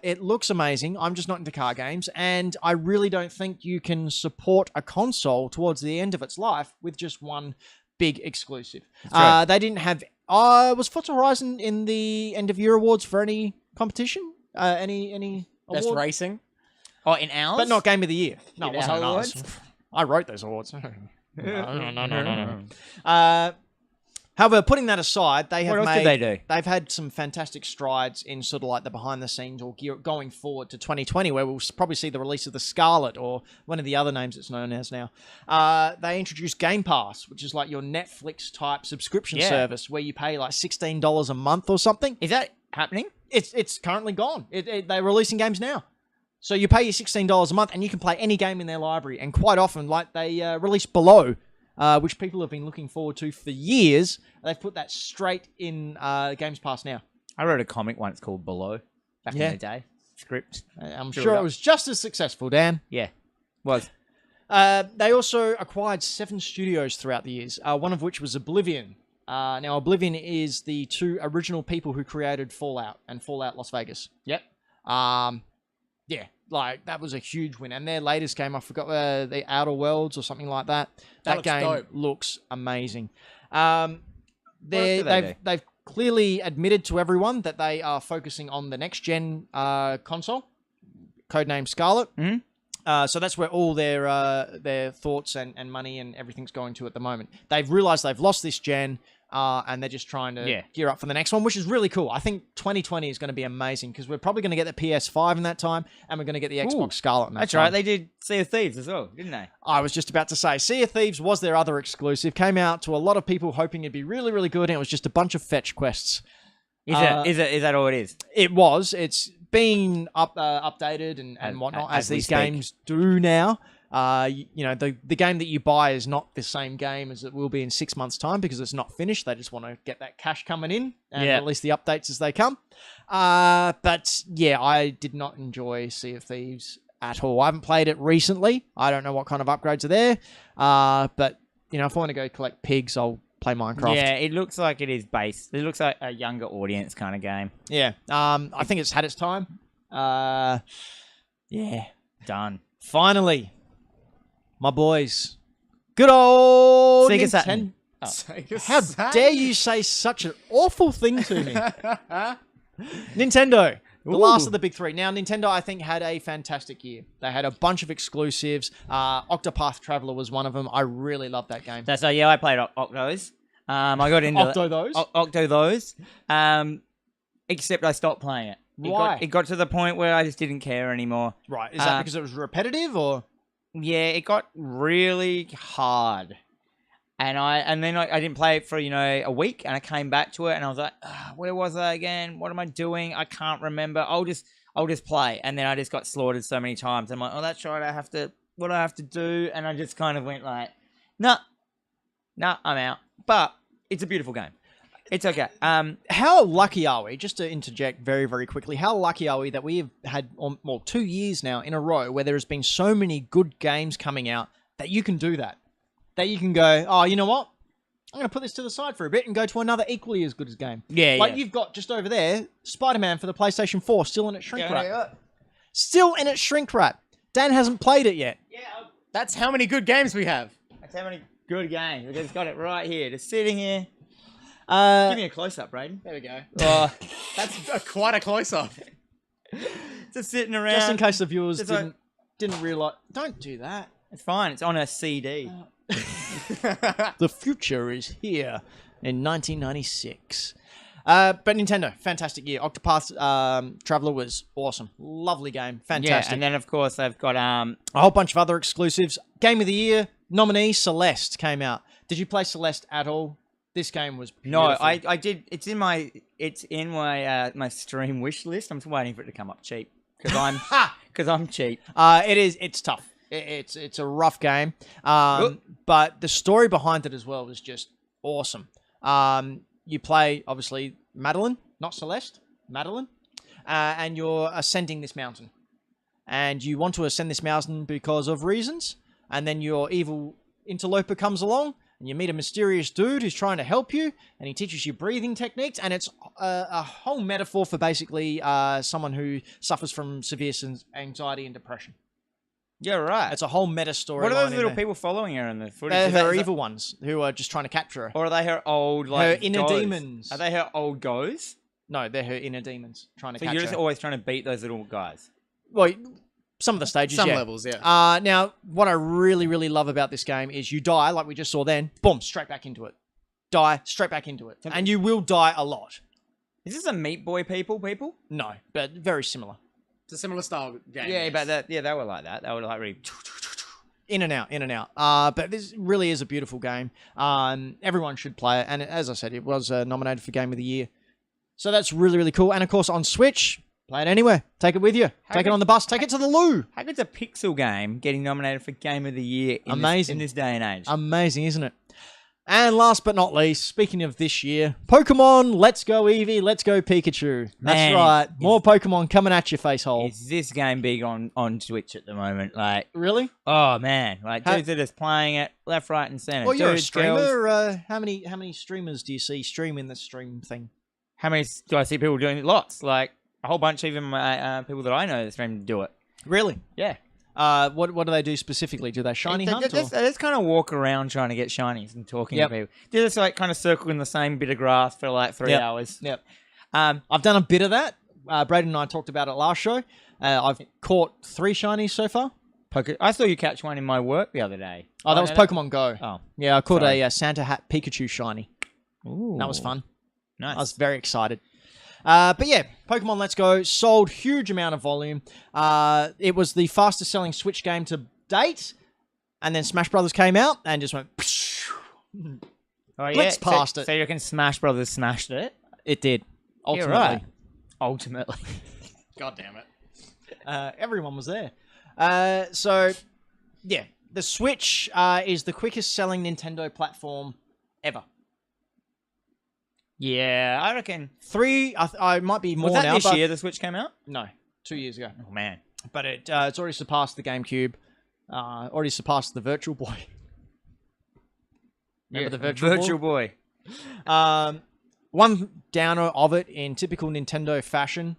It looks amazing. I'm just not into car games, and I really don't think you can support a console towards the end of its life with just one big exclusive. true. They didn't have. Was Forza Horizon in the end of year awards for any competition? Any Best award? racing. Oh, in ours? But not Game of the Year. No, it In wasn't our in ours. awards? I wrote those awards. No. However, putting that aside, they have What else made. did they do? They've had some fantastic strides in sort of like the behind the scenes or going forward to 2020, where we'll probably see the release of the Scarlet or one of the other names it's known as now. They introduced Game Pass, which is like your Netflix type subscription Yeah. service where you pay like $16 a month or something. Is that happening? It's currently gone. They're releasing games now. So you pay your $16 a month, and you can play any game in their library. And quite often, like they release Below, which people have been looking forward to for years. They've put that straight in Games Pass now. I wrote a comic once called Below back in the day. Script. I'm sure it was just as successful, Dan. Yeah, was. They also acquired 7 studios throughout the years, one of which was Oblivion. Now, Oblivion is the 2 original people who created Fallout and Fallout Las Vegas. Yep. Yeah, like, that was a huge win. And their latest game, I forgot, the Outer Worlds or something like that. That looks game dope. looks amazing. do? They've clearly admitted to everyone that they are focusing on the next-gen console, codenamed Scarlet. Mm-hmm. So that's where all their thoughts and money and everything's going to at the moment. They've realized they've lost this gen, and they're just trying to gear up for the next one, which is really cool. I think 2020 is going to be amazing because we're probably going to get the PS5 in that time, and we're going to get the Xbox Scarlet in that That's time. right. They did Sea of Thieves as well, didn't they? I was just about to say, Sea of Thieves was their other exclusive. Came out to a lot of people hoping it'd be really, really good, and it was just a bunch of fetch quests. Is that all it is? It was. It's been updated and whatnot, as these games do now. The game that you buy is not the same game as it will be in 6 months' time because it's not finished. They just want to get that cash coming in and release the updates as they come. But yeah, I did not enjoy Sea of Thieves at all. I haven't played it recently. I don't know what kind of upgrades are there. But if I want to go collect pigs, I'll play Minecraft. Yeah, it looks like it is based. It looks like a younger audience kind of game. Yeah. I think it's had its time. Yeah. Done. Finally, my boys. Good old Sega Nintendo. Saturn. How dare you say such an awful thing to me? Nintendo. The last of the big 3. Now, Nintendo, I think, had a fantastic year. They had a bunch of exclusives. Octopath Traveler was one of them. I really loved that game. So yeah, I played Octos. I got into Octo those. Except I stopped playing it. Why? It got to the point where I just didn't care anymore. Right. Is that because it was repetitive or? Yeah, it got really hard. And then I didn't play it for, a week, and I came back to it, and I was like, where was I again? What am I doing? I can't remember. I'll just play. And then I just got slaughtered so many times. I'm like, oh, that's right. What do I have to do? And I just kind of went like, nah, I'm out. But it's a beautiful game. It's okay. How lucky are we, just to interject very, very quickly, how lucky are we that we have had, 2 years now in a row where there has been so many good games coming out that you can do that? That you can go, oh, you know what? I'm going to put this to the side for a bit and go to another equally as good as game. Yeah, Like you've got just over there, Spider-Man for the PlayStation 4, still in its shrink wrap. Still in its shrink wrap. Dan hasn't played it yet. Yeah. That's how many good games we have. That's how many good games. I just got it right here. Just sitting here. Give me a close-up, Brayden. There we go. That's Quite a close-up. just sitting around. Just in case the viewers Just didn't realise. Don't do that. It's fine. It's on a CD. The future is here in 1996. But Nintendo, fantastic year. Octopath Traveler was awesome. Lovely game. Fantastic. Yeah, and then, of course, they've got... a whole bunch of other exclusives. Game of the Year nominee, Celeste, came out. Did you play Celeste at all? This game was beautiful. No, I did. It's in my my Steam wish list. I'm still waiting for it to come up cheap because I'm cheap. It's tough. It's a rough game. But the story behind it as well was just awesome. You play obviously Madeline, not Celeste, Madeline, and you're ascending this mountain, and you want to ascend this mountain because of reasons. And then your evil interloper comes along. And you meet a mysterious dude who's trying to help you, and he teaches you breathing techniques, and it's a whole metaphor for basically someone who suffers from severe anxiety and depression. Yeah, right. It's a whole meta story. What are those little people following her in the footage? They're her evil ones who are just trying to capture her. Or are they her old, her inner demons? Are they her old goes? No, they're her inner demons trying to so capture her. So you're just always trying to beat those little guys? Well, some of the stages, Some yeah. levels, yeah. Now, what I really, really love about this game is you die, like we just saw then, boom, straight back into it. Die, straight back into it. And you will die a lot. Is this a Meat Boy people? No, but very similar. It's a similar style game. Yeah, yes. but they were like that. They were like really... In and out. But this really is a beautiful game. Everyone should play it. And as I said, it was nominated for Game of the Year. So that's really, really cool. And of course, on Switch, Play it anywhere. Take it with you. Take it on the bus. Take it to the loo. How good's a pixel game getting nominated for Game of the Year Amazing. in this day and age? Amazing, isn't it? And last but not least, speaking of this year, Pokemon, Let's Go Eevee, Let's Go Pikachu. That's Man, right. More Pokemon coming at your face hole. Is this game big on Twitch at the moment? Like, Really? oh man, like dudes are just playing it left, right, and center. Well, you're a Dudes, streamer. girls. How many streamers do you see streaming the stream thing? How many do I see people doing it? Lots, like a whole bunch. Even my people that I know that stream do it. Really? Yeah. What do they do specifically? Do they shiny hunt? They just kind of walk around trying to get shinies and talking Yep. to people. They just like kind of circle in the same bit of grass for like 3 Yep. hours. Yep. I've done a bit of that. Braden and I talked about it last show. I've caught 3 shinies so far. I saw you catch one in my work the other day. Oh, that was Pokemon Go. Oh, Yeah, I caught Sorry. a Santa Hat Pikachu shiny. ooh, That was fun. Nice. I was very excited. But yeah, Pokemon Let's Go sold huge amount of volume. It was the fastest selling Switch game to date. And then Smash Brothers came out and just went... Oh, yeah. Blitzed past it. So you reckon Smash Brothers smashed it? It did. Ultimately. You're right. Ultimately. God damn it. Everyone was there. So, yeah. The Switch is the quickest selling Nintendo platform ever. Yeah, I reckon. 3, I might be more Was that now. this but year the Switch came out? No, 2 years ago. Oh, man. But it's already surpassed the GameCube. Already surpassed the Virtual Boy. Remember the Virtual Boy? One downer of it in typical Nintendo fashion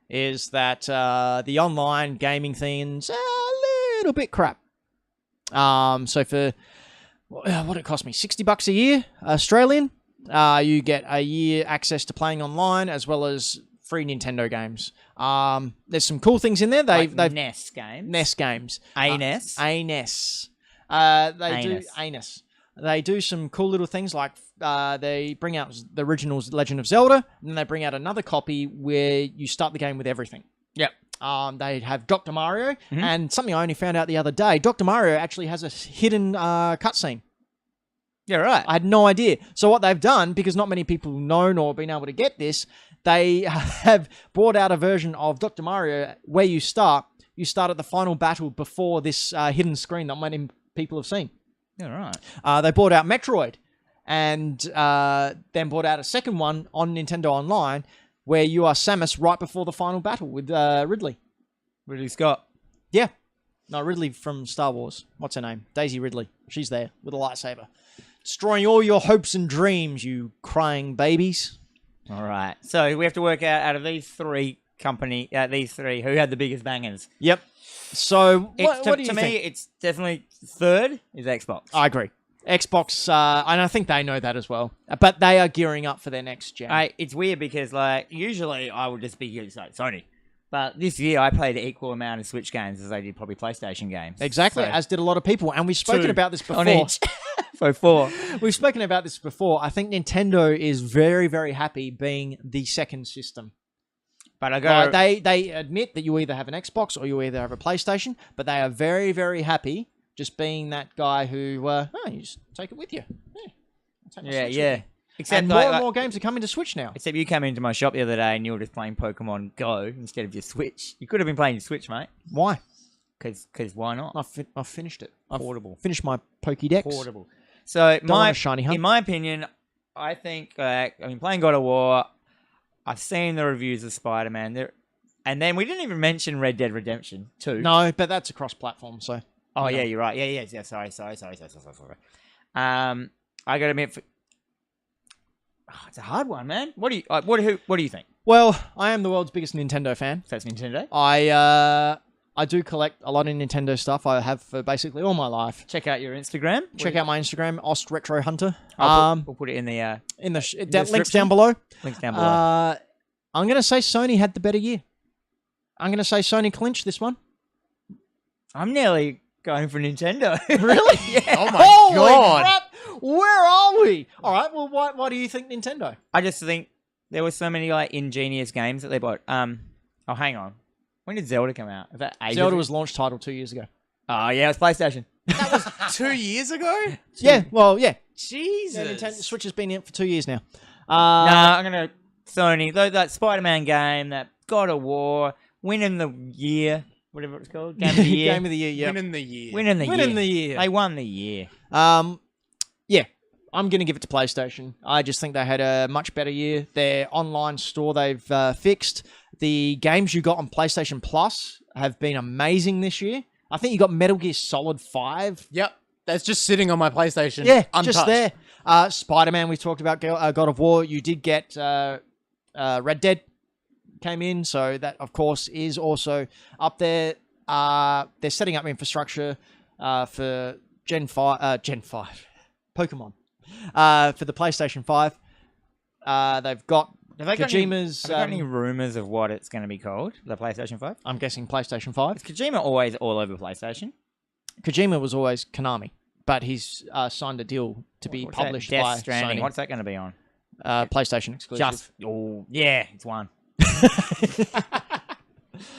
is that the online gaming thing's a little bit crap. So for what it cost me, $60 a year Australian, you get a year access to playing online as well as free Nintendo games. There's some cool things in there. They've NES games. NES games. ANES. ANES. They do some cool little things like they bring out the original Legend of Zelda, and then they bring out another copy where you start the game with everything. Yep. They have Dr. Mario, and something I only found out the other day, Dr. Mario actually has a hidden cutscene. Yeah, right. I had no idea. So what they've done, because not many people know nor been able to get this, they have brought out a version of Dr. Mario where you start at the final battle before this hidden screen that many people have seen. Yeah, right. They brought out Metroid, and then brought out a second one on Nintendo Online where you are Samus right before the final battle with Ridley. Ridley Scott. Yeah. No, Ridley from Star Wars. What's her name? Daisy Ridley. She's there with a lightsaber. Destroying all your hopes and dreams, you crying babies. All right. So we have to work out of these three who had the biggest bangers. Yep. So, what do you to think? me, it's definitely third is Xbox. I agree. Xbox, and I think they know that as well. But they are gearing up for their next gen. It's weird because, like, usually I would just be like Sony. But this year I played an equal amount of Switch games as I did probably PlayStation games. Exactly, So, as did a lot of people. And we've spoken 2 about this before. on each. So 4. We've spoken about this before. I think Nintendo is very, very happy being the second system. But I go. They admit that you either have an Xbox or you either have a PlayStation, but they are very, very happy just being that guy who, you just take it with you. Yeah, I'll take my Switch with me. Except And more and more games are coming to Switch now. Except you came into my shop the other day and you were just playing Pokemon Go instead of your Switch. You could have been playing your Switch, mate. Why? Because why not? I've finished it. Portable. Finished my Pokédex. Portable. So want a shiny hunt. in my opinion, I think playing God of War. I've seen the reviews of Spider-Man. And then we didn't even mention Red Dead Redemption 2. No, but that's a cross-platform, so. Oh, yeah, you're right. Yeah. Sorry. I got to admit, it's a hard one, man. What do you think? Well, I am the world's biggest Nintendo fan. So that's Nintendo. I do collect a lot of Nintendo stuff. I have for basically all my life. Check out your Instagram. Check out my Instagram, Ost Retro Hunter. We'll put it in the links down below. Links down below. I'm going to say Sony had the better year. I'm going to say Sony clinched this one. I'm nearly going for Nintendo. Really? Yeah. Oh my Holy god. crap! Where are we? All right. Well, why do you think Nintendo? I just think there were so many like ingenious games that they bought. Oh, hang on. When did Zelda come out? Is that ages Zelda ago? was launch title 2 years ago. Oh yeah, it was PlayStation. That was 2 years ago? Yeah. Well, yeah. Jesus. Yeah, Nintendo Switch has been in for 2 years now. I'm gonna Sony. Though that Spider-Man game, that God of War, winning the year, whatever it's called, game of the year. Game of the year, yeah. Winning the year. Winning the Winning year. the year. They won the year. Yeah, I'm going to give it to PlayStation. I just think they had a much better year. Their online store they've fixed. The games you got on PlayStation Plus have been amazing this year. I think you got Metal Gear Solid 5. Yep. That's just sitting on my PlayStation. Yeah, untouched. just there. Spider-Man, we talked about God of War. You did get Red Dead came in, so that, of course, is also up there. They're setting up infrastructure for Gen 5 Pokemon. For the PlayStation 5. They've got Kojima's... Have they got any rumours of what it's going to be called, the PlayStation 5? I'm guessing PlayStation 5. Is Kojima always all over PlayStation? Kojima was always Konami, but he's signed a deal to be What's that? published Death by Stranding. Sony. What's that going to be on? PlayStation exclusive. Yeah, it's one.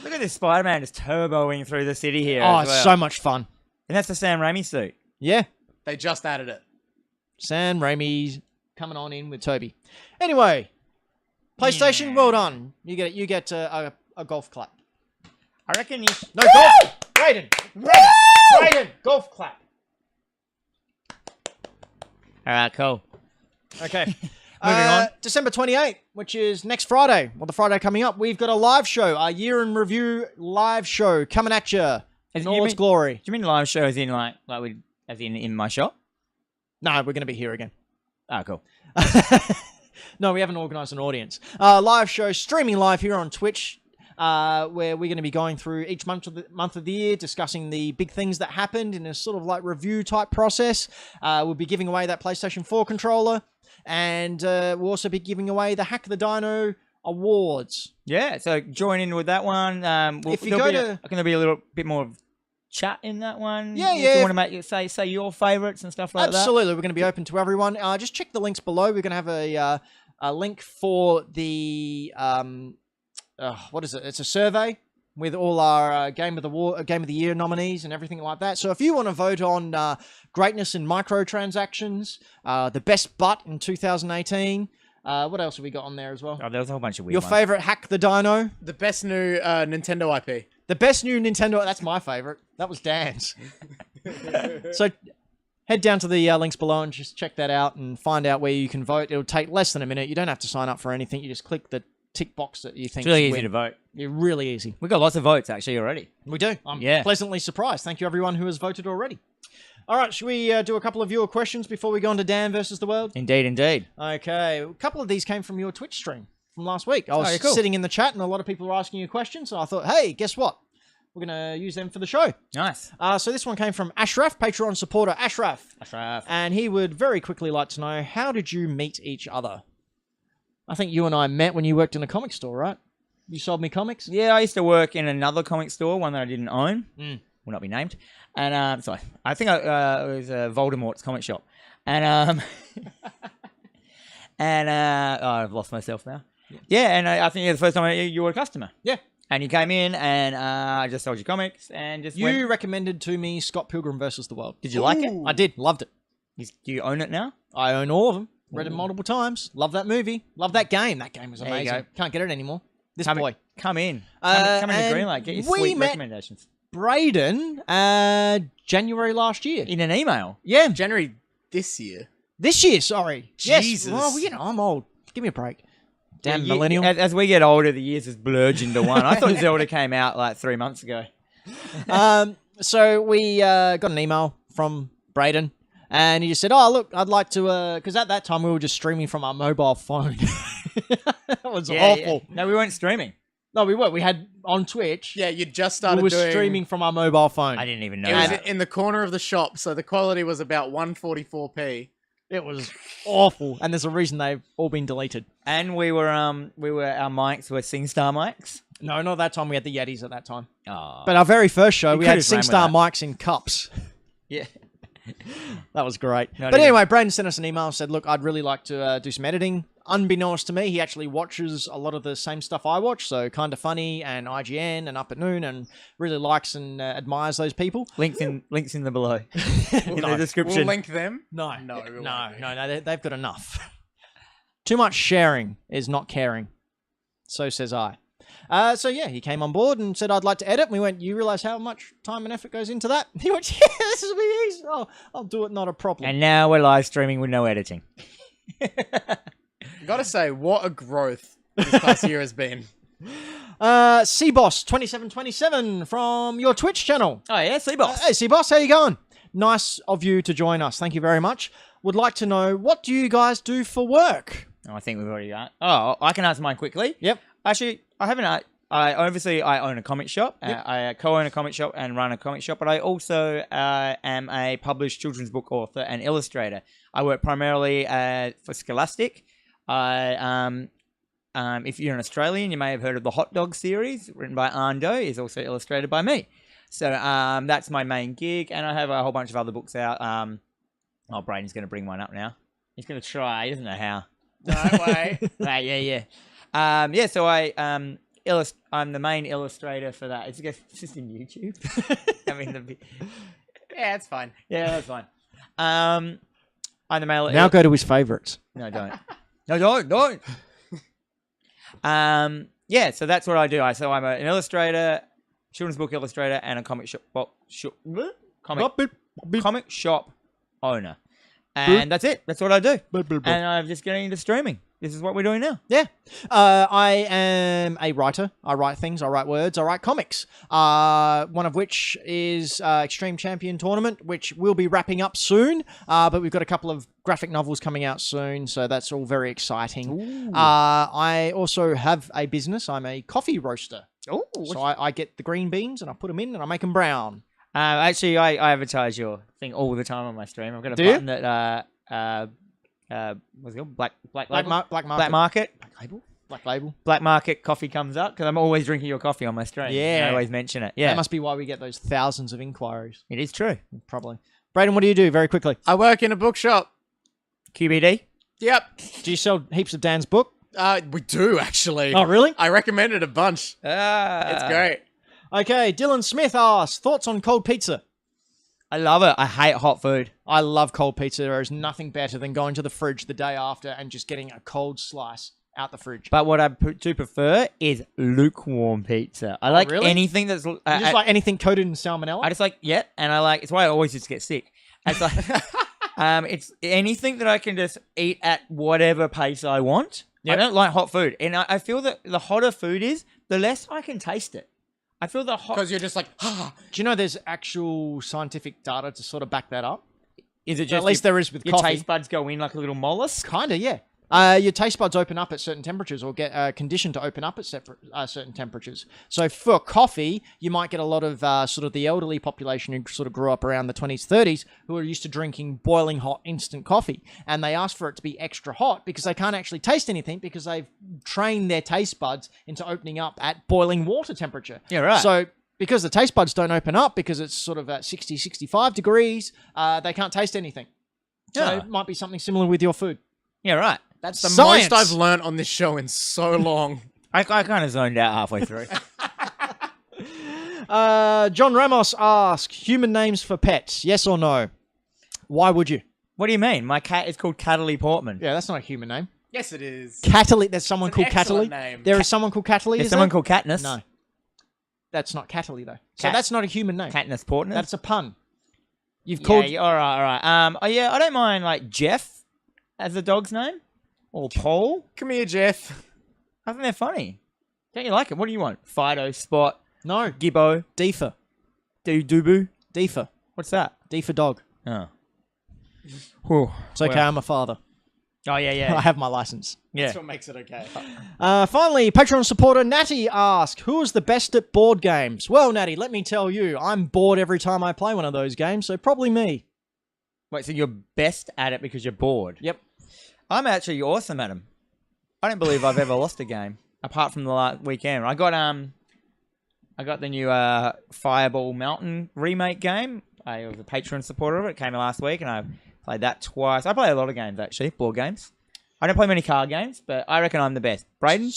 Look at this Spider-Man just turboing through the city here. Oh, as well. it's so much fun. And that's the Sam Raimi suit. Yeah. They just added it. Sam Raimi's coming on in with Toby. Anyway, PlayStation, well done. You get a golf clap. I reckon you... No, golf! Brayden, golf clap. All right, cool. Okay. Moving on. December 28th, which is next Friday, or the Friday coming up, we've got a live show, our year in review live show coming at you in all its glory. Do you mean live show as in as in my shop? No, we're going to be here again. Oh, cool. No, we haven't organised an audience. Live show, streaming live here on Twitch, where we're going to be going through each month of the year, discussing the big things that happened in a sort of like review type process. We'll be giving away that PlayStation 4 controller, and we'll also be giving away the Hack the Dino awards. Yeah, so join in with that one. If you go to... going to be a little bit more of chat in that one. Yeah, if yeah. you want to make say your favourites and stuff like that. Absolutely, we're going to be open to everyone. Just check the links below. We're going to have a link for the what is it? It's a survey with all our Game of the Year nominees and everything like that. So if you want to vote on greatness in microtransactions, the best butt in 2018, what else have we got on there as well? Oh, there was a whole bunch of weird Your ones. favorite Hack the Dino, The best new Nintendo IP. the best new Nintendo. That's my favorite. That was Dan's. So head down to the links below and just check that out and find out where you can vote. It'll take less than a minute. You don't have to sign up for anything. You just click the tick box that you think It's really should easy win. to vote. You're really easy. We got lots of votes actually already. We do. I'm Yeah. pleasantly surprised. Thank you, everyone who has voted already. All right, should we do a couple of viewer questions before we go on to Dan versus the world? Indeed, indeed. Okay, a couple of these came from your Twitch stream from last week. I was yeah, cool. sitting in the chat and a lot of people were asking you questions, so I thought, hey, guess what? We're going to use them for the show. Nice. So this one came from Ashraf, Patreon supporter Ashraf. And he would very quickly like to know, how did you meet each other? I think you and I met when you worked in a comic store, right? You sold me comics? Yeah, I used to work in another comic store, one that I didn't own. Will not be named. And sorry, I think it was Voldemort's comic shop. And I've lost myself now. Yeah, and I think the first time you were a customer. Yeah. And you came in and I just sold you comics and just You went. recommended to me Scott Pilgrim versus the World. Did you like it? I did. Loved it. Do you own it now? I own all of them. Read it multiple times. Love that movie. Love that game. That game was There you amazing. go. Can't get it anymore. This Come boy. in. Come in and to Greenlight. Get your we sweet met- recommendations. Braden, January last year. In an email. Yeah. January this year. This year, sorry. Jesus. Yes. Well, you know, I'm old. Give me a break. Damn Yeah, millennial. As we get older, the years just blurge into one. I thought Zelda came out like 3 months ago. So we got an email from Braden, and he just said, "Oh, look, I'd like to," because at that time we were just streaming from our mobile phone. That was awful. Yeah. No, we weren't streaming. No, we were. We had on Twitch. Yeah, you just We started were doing... streaming from our mobile phone. I didn't even know It was that. in the corner of the shop, so the quality was about 144p. It was awful, and there's a reason they've all been deleted. And we were our mics were SingStar mics. No, not that time. We had the Yetis at that time. Oh. But our very first show, You we had could've ran with SingStar that. mics in cups. Yeah. That was great. Not But even- anyway, Braden sent us an email and said, look, I'd really like to do some editing. Unbeknownst to me, he actually watches a lot of the same stuff I watch, so Kinda Funny and IGN and Up at Noon, and really likes and admires those people. Links in the below. In the description. We'll link them. No, No, we no, won't. no, they've got enough. Too much sharing is not caring. So says I. So yeah, he came on board and said, I'd like to edit. And we went, you realize how much time and effort goes into that? He went, yeah, this will be easy. Oh, I'll do it, not a problem. And now we're live streaming with no editing. Gotta say, what a growth this past year has been. CBoss2727 from your Twitch channel. Oh, yeah, see, boss. Hey, CBoss, how you going? Nice of you to join us. Thank you very much. Would like to know, what do you guys do for work? Oh, I think we've already got. Oh, I can answer mine quickly. Yep. Actually, I haven't. I own a comic shop. Yep. I co-own a comic shop and run a comic shop, but I also am a published children's book author and illustrator. I work primarily for Scholastic. If you're an Australian, you may have heard of the Hot Dog series, written by Ando, is also illustrated by me. So that's my main gig, and I have a whole bunch of other books out. Braden's going to bring one up now. He's going to try. He doesn't know how. No way. Yeah. So I'm the main illustrator for that. It's just in YouTube. Yeah, it's fine. Yeah, that's fine. I'm the main. Now go to his favourites. No, don't. No, don't. Yeah, so that's what I do. So I'm an illustrator, children's book illustrator, and a comic shop comic shop owner. And that's it. That's what I do. And I'm just getting into streaming. This is what we're doing now. Yeah. I am a writer. I write things. I write words. I write comics. One of which is Extreme Champion Tournament, which will be wrapping up soon. But we've got a couple of graphic novels coming out soon, so that's all very exciting. I also have a business. I'm a coffee roaster. Oh, so I get the green beans and I put them in and I make them brown. Actually, I advertise your thing all the time on my stream. I've got a button that what's it called? Black Market. Black label. Black Market coffee comes up because I'm always drinking your coffee on my stream. Yeah, I always mention it. Yeah, that must be why we get those thousands of inquiries. It is true. Probably. Braden, what do you do? Very quickly. I work in a bookshop. QBD. Yep. Do you sell heaps of Dan's book? We do actually. Oh, really? I recommend it a bunch. It's great. Okay, Dylan Smith asks, thoughts on cold pizza? I love it. I hate hot food. I love cold pizza. There is nothing better than going to the fridge the day after and just getting a cold slice out the fridge. But what I do prefer is lukewarm pizza. I like really? anything that's... You just like anything coated in salmonella? I just like, and I like... It's why I always just get sick. It's like... it's anything that I can just eat at whatever pace I want. Yep. I don't like hot food. And I feel that the hotter food is, the less I can taste it. I feel the hot... Because you're just like, Do you know there's actual scientific data to sort of back that up? Is it just... At least there is with your coffee. Taste buds go in like a little mollusk? Kinda, yeah. Your taste buds open up at certain temperatures or get conditioned to open up at certain temperatures. So for coffee, you might get a lot of sort of the elderly population who sort of grew up around the 20s, 30s, who are used to drinking boiling hot instant coffee. And they ask for it to be extra hot because they can't actually taste anything because they've trained their taste buds into opening up at boiling water temperature. Yeah, right. So because the taste buds don't open up because it's sort of at 60, 65 degrees, they can't taste anything. So it might be something similar with your food. Yeah, right. That's the Science. most I've learned on this show in so long. I kind of zoned out halfway through. John Ramos asks, human names for pets, yes or no? Why would you? What do you mean? My cat is called Cataly Portman. Yeah, that's not a human name. Yes, it is. Cataly, there's someone It's an called Cataly. excellent name. There is someone called Cataly, There's is someone there? called Katniss. No. That's not Cataly, though. So that's not a human name. Katniss Portman. That's a pun. You've called... Yeah, all right. I don't mind, like, Jeff as the dog's name. Or Paul. Come here, Jeff. I think they're funny. Don't you like it? What do you want? Fido, Spot, No. Gibbo, Deefa. Dubu. Deefa. What's that? Deefa dog. Oh. Whew. It's okay, I'm a father. Oh, yeah. I have my license. Yeah. That's what makes it okay. Finally, Patreon supporter Natty asks, who is the best at board games? Well, Natty, let me tell you, I'm bored every time I play one of those games, so probably me. Wait, so you're best at it because you're bored? Yep. I'm actually awesome at them. I don't believe I've ever lost a game, apart from the last weekend. I got the new Fireball Mountain remake game. I was a Patreon supporter of it. It came last week, and I played that twice. I play a lot of games, actually, board games. I don't play many card games, but I reckon I'm the best. Braden?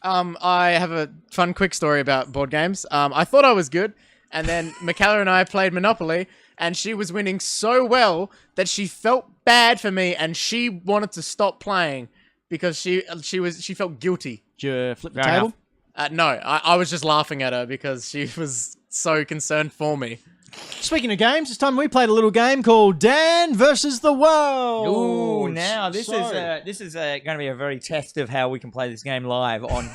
I have a fun, quick story about board games. I thought I was good, and then Michaela and I played Monopoly, and she was winning so well that she felt bad for me, and she wanted to stop playing because she felt guilty. Did you flip the Fair table? enough. No, I was just laughing at her because she was so concerned for me. Speaking of games, it's time we played a little game called Dan versus the World. Ooh, now this So- is going to be a very test of how we can play this game live on,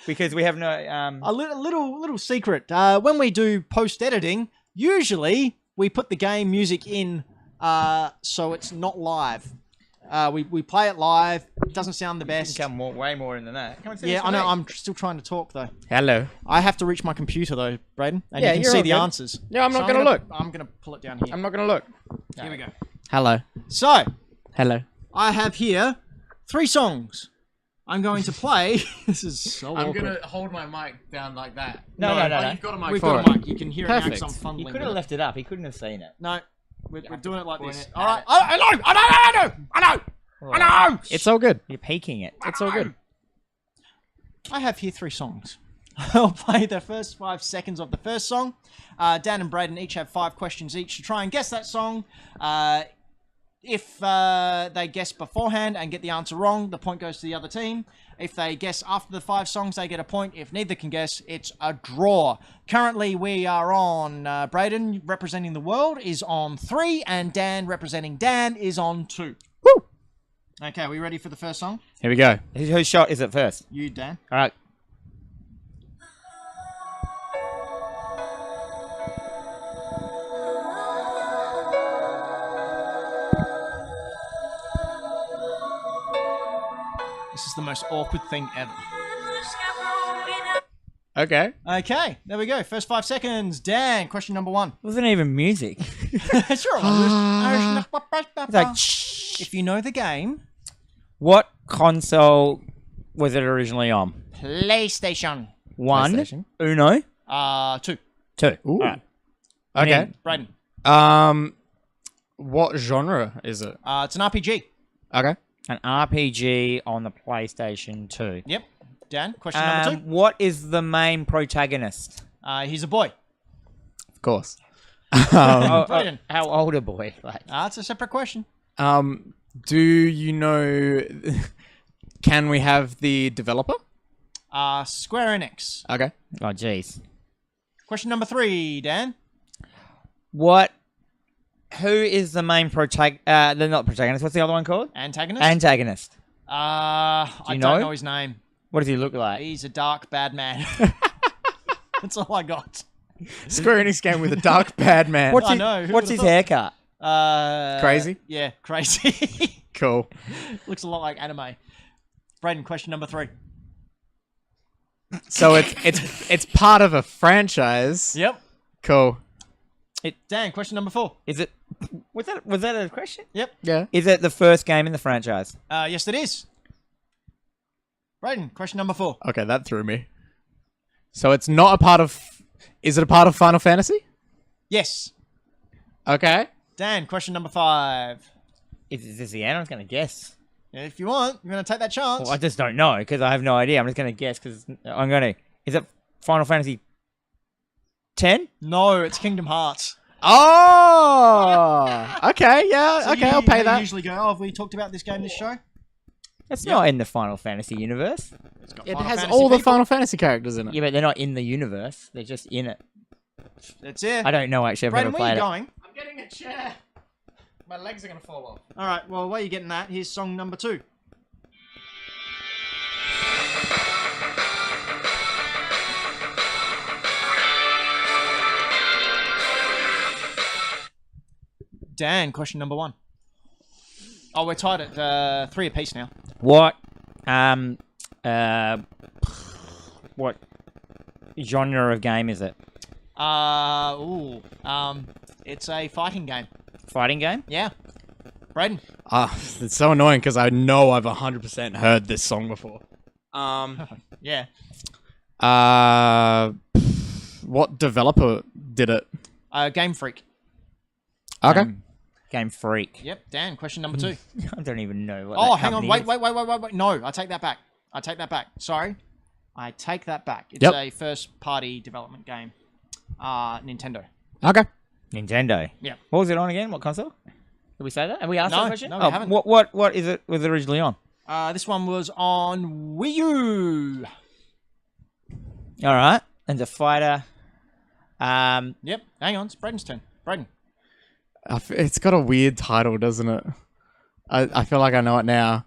because we have no. A little secret. When we do post editing, usually we put the game music in, so it's not live. We play it live. It doesn't sound the best. Come way more in than that. Come and see Yeah, this I know. with me. I'm still trying to talk though. Hello. I have to reach my computer though, Braden, and Yeah, you can you're see all the good. answers. Yeah, I'm So not gonna look. I'm gonna pull it down here. I'm not gonna look. Here we go. Hello. So Hello. I have here 3 songs. I'm going to play. This is so I'm awkward. gonna hold my mic down like that. No. You've got a mic We've for got a it. mic. You can hear it now Perfect. 'cause I'm fumbling. He could have with it. left it up. He couldn't have seen it. No, we're doing it like point this. it All right. at I know. It's all good. You're peeking it. It's all good. I have here 3 songs. I'll play the first 5 seconds of the first song. Dan and Braden each have 5 questions each to try and guess that song. If they guess beforehand and get the answer wrong, the point goes to the other team. If they guess after the 5 songs, they get a point. If neither can guess, it's a draw. Currently, we are on Braden representing the world is on 3, and Dan representing Dan is on 2. Woo! Okay, are we ready for the first song? Here we go. Whose shot is it first? You, Dan. All right. This is the most awkward thing ever. Okay. Okay, there we go. First 5 seconds. Dan, question number 1. It wasn't even music. Sure. It's like, shh. If you know the game, What console was it originally on? PlayStation. 1, PlayStation. Uno, 2. 2. Ooh. All right. Okay. Braden. What genre is it? It's an RPG. Okay. An RPG on the PlayStation 2. Yep. Dan, question number 2. What is the main protagonist? He's a boy. Of course. Brilliant. How old a boy? Like, It's a separate question. Do you know? Can we have the developer? Square Enix. Okay. oh, jeez. Question number 3, Dan. Who is the main protagonist? They're not protagonist. What's the other one called? Antagonist. Antagonist. I you don't know? know his name. What does he look like? He's a dark, bad man. That's all I got. Square Enix game with a dark bad man. What's I his, know, who what's would've his thought? haircut? Crazy? Yeah, crazy. Cool. Looks a lot like anime. Braden, question number 3. So it's part of a franchise. Yep. Cool. Dan, question number 4. Is it? Was that a question? Yep. Yeah. Is it the first game in the franchise? Yes, it is. Braden, question number 4. Okay, that threw me. So it's not a part of. Is it a part of Final Fantasy? Yes. Okay. Dan, question number 5. Is this the end? I was going to guess. If you want, you're going to take that chance. Well, I just don't know because I have no idea. I'm just going to guess because I'm going to. Is it Final Fantasy 10? No, it's Kingdom Hearts. Oh. Okay. Yeah. So okay. I'll pay that. Usually go, oh, have we talked about this game this show? It's not in the Final Fantasy universe. It's got It Final has Fantasy all the people. Final Fantasy characters in it. Yeah, but they're not in the universe. They're just in it. That's it. I don't know actually. I've Braden, never where are played you it. going? I'm getting a chair. My legs are gonna fall off. All right, well, while you're getting that, here's song number 2. Dan, question number 1. Oh, we're tied at 3 apiece now. What what genre of game is it? It's a fighting game. Fighting game? Yeah. Braden. It's so annoying because I know I've 100% heard this song before. Yeah. What developer did it? Game Freak. Okay. Game Freak. Yep. Dan, question number 2. I don't even know what Oh, that hang on. company Wait. is. No, I take that back. Sorry. I take that back. It's Yep. a first-party development game. Nintendo. Okay. Nintendo. Yeah. What was it on again? What console? Did we say that? Have we asked No, that question? no, we haven't. What is it was it originally on? This one was on Wii U. All right. And the fighter. Yep. Hang on. It's Braden's turn. Braden. It's got a weird title, doesn't it? I feel like I know it now.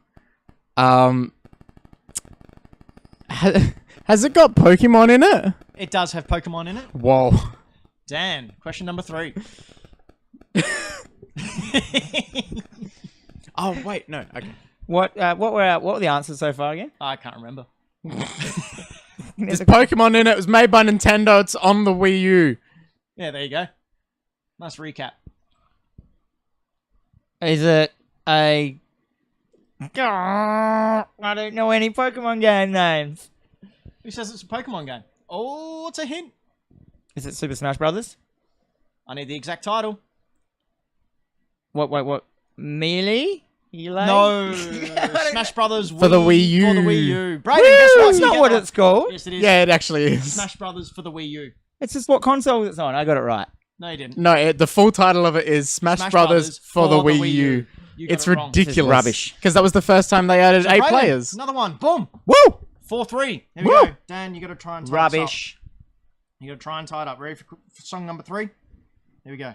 Has it got Pokemon in it? It does have Pokemon in it. Whoa. Dan, question number 3. Oh wait, no. Okay. What were the answers so far again? I can't remember. There's Pokemon in it. It was made by Nintendo. It's on the Wii U. Yeah, there you go. Nice recap. Is it a... I don't know any Pokemon game names. Who says it's a Pokemon game? Oh, it's a hint. Is it Super Smash Brothers? I need the exact title. What? Melee? No. Smash Brothers For the Wii U. For the Wii U. Braden, guess what? That's You not get what that. it's called. Yes, it is. Yeah, it actually is. Smash Brothers for the Wii U. It's just what console it's on. I got it right. No, you didn't. No, the full title of it is Smash Brothers for the Wii U. You got It's it wrong. ridiculous. This is rubbish. Because that was the first time they added 8 Braden, players. Another one. Boom. Woo! 4-3. Here we Woo. go. Dan, you got to try and tie Rubbish. this up. You got to try and tie it up. Ready for song number 3? Here we go.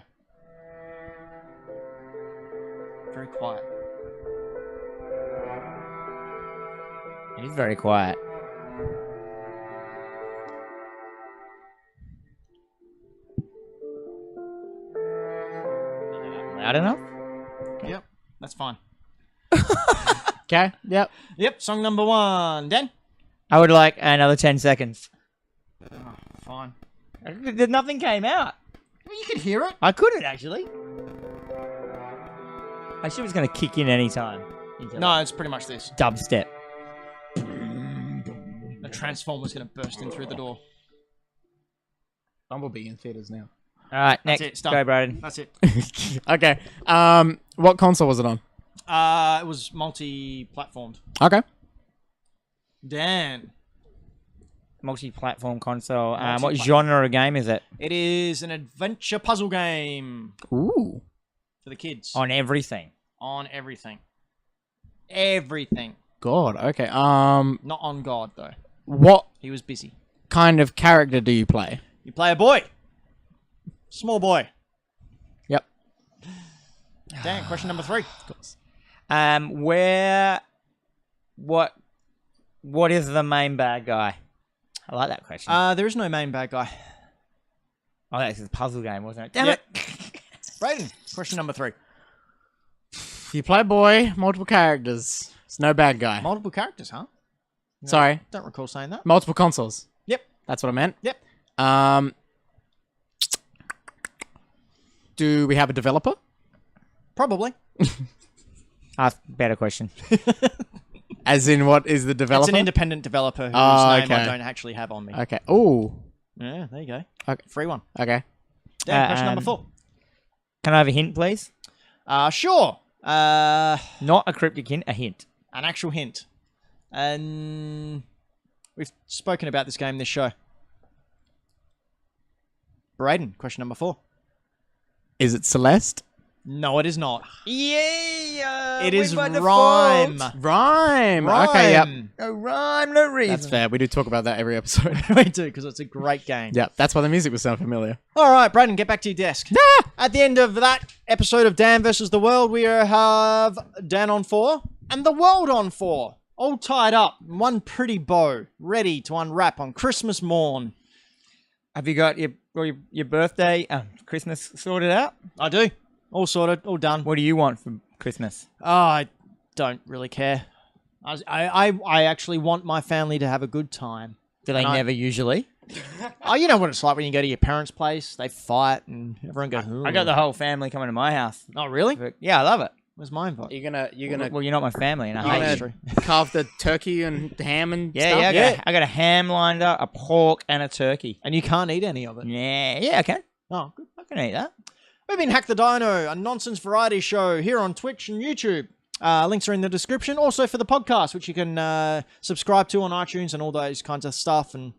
Very quiet. It is very quiet. Loud enough? Yep, that's fine. Okay, yep. Yep, song number 1. Dan? I would like another 10 seconds. Oh, fine. Nothing came out. Well, you could hear it. I couldn't actually. I should was going to kick in any time. No, it's pretty much this. Dubstep. The Transformer's going to burst in through the door. Bumblebee in theaters now. All right, That's next. it, it's done. Go, Braden. That's it. Okay. What console was it on? It was multi-platformed. Okay. Dan. Multi-platform console. What Multi-platform. genre of game is it? It is an adventure puzzle game Ooh. for the kids. On everything. On everything. Everything. God. Okay. Not on God, though. What He was busy. kind of character do you play? You play a boy. Small boy. Yep. Dan, question number 3. What is the main bad guy? I like that question. There is no main bad guy. Oh, that's a puzzle game, wasn't it? Damn Yep. it! Braden, question number 3. You play a boy, multiple characters. It's no bad guy. Multiple characters, huh? Sorry. Don't recall saying that. Multiple consoles. Yep. That's what I meant. Yep. Do we have a developer? Probably. Better question. As in, what is the It's developer? an independent developer whose Oh, name I okay. don't actually have on me. Okay. Ooh. Yeah, there you go. Okay. Free one. Okay. Dan, question number 4. Can I have a hint, please? Sure. Not a cryptic hint, a hint. An actual hint. And we've spoken about this game this show. Braden, question number 4. Is it Celeste? No, it is not. Yeah! It is Rhyme. Rhyme. Okay, yep. No rhyme, no reason. That's fair. We do talk about that every episode. We do, because it's a great game. Yeah, that's why the music would sound familiar. All right, Braden, get back to your desk. At the end of that episode of Dan versus the World, we have Dan on 4 and the world on 4. All tied up in one pretty bow, ready to unwrap on Christmas morn. Have you got your birthday, Christmas sorted out? I do. All sorted, all done. What do you want for Christmas? Oh, I don't really care. I actually want my family to have a good time. Do they never usually? Oh, you know what it's like when you go to your parents' place. They fight and everyone goes, I got the whole family coming to my house. Oh, really? But, yeah, I love it. Where's my invite? You're gonna Well, you're not my family, and I Oh, hate that's you. true. carve the turkey and ham and Yeah, stuff? yeah, I got a ham lined up, a pork, and a turkey. And you can't eat any of it. Yeah, I can. Oh, good. I can eat that. We've been Hack the Dino, a nonsense variety show here on Twitch and YouTube. Links are in the description. Also for the podcast, which you can subscribe to on iTunes and all those kinds of stuff. And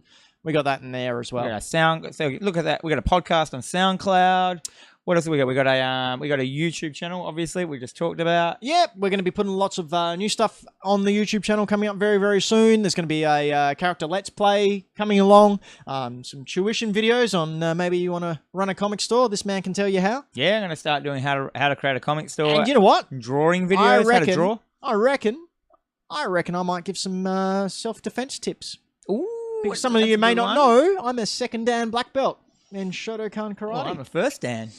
we got that in there as well. So look at that. We got a podcast on SoundCloud. What else have we got? We got a YouTube channel, obviously, we just talked about. Yep, we're going to be putting lots of new stuff on the YouTube channel coming up very, very soon. There's going to be a character Let's Play coming along. Some tuition videos on maybe you want to run a comic store. This man can tell you how. Yeah, I'm going to start doing how to create a comic store. And you know what? Drawing videos, how to draw. I reckon I might give some self-defense tips. Ooh, Because some of you may not know, I'm a second Dan black belt in Shotokan Karate. Well, I'm a first Dan.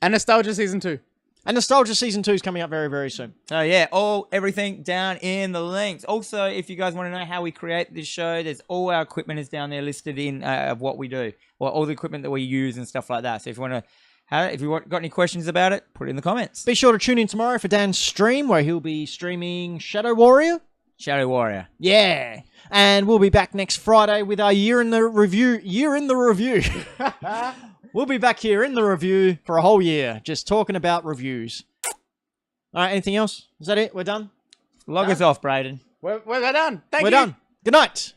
And Nostalgia Season 2. And Nostalgia Season 2 is coming up very, very soon. So yeah, everything down in the links. Also, if you guys want to know how we create this show, there's all our equipment is down there listed in of what we do, or all the equipment that we use and stuff like that. So if you want to, got any questions about it, put it in the comments. Be sure to tune in tomorrow for Dan's stream, where he'll be streaming Shadow Warrior. Shadow Warrior. Yeah. And we'll be back next Friday with our year in the review. We'll be back here in the review for a whole year, just talking about reviews. All right, anything else? Is that it? We're done? Log us off, Brayden. We're done. Thank you. We're done. Good night.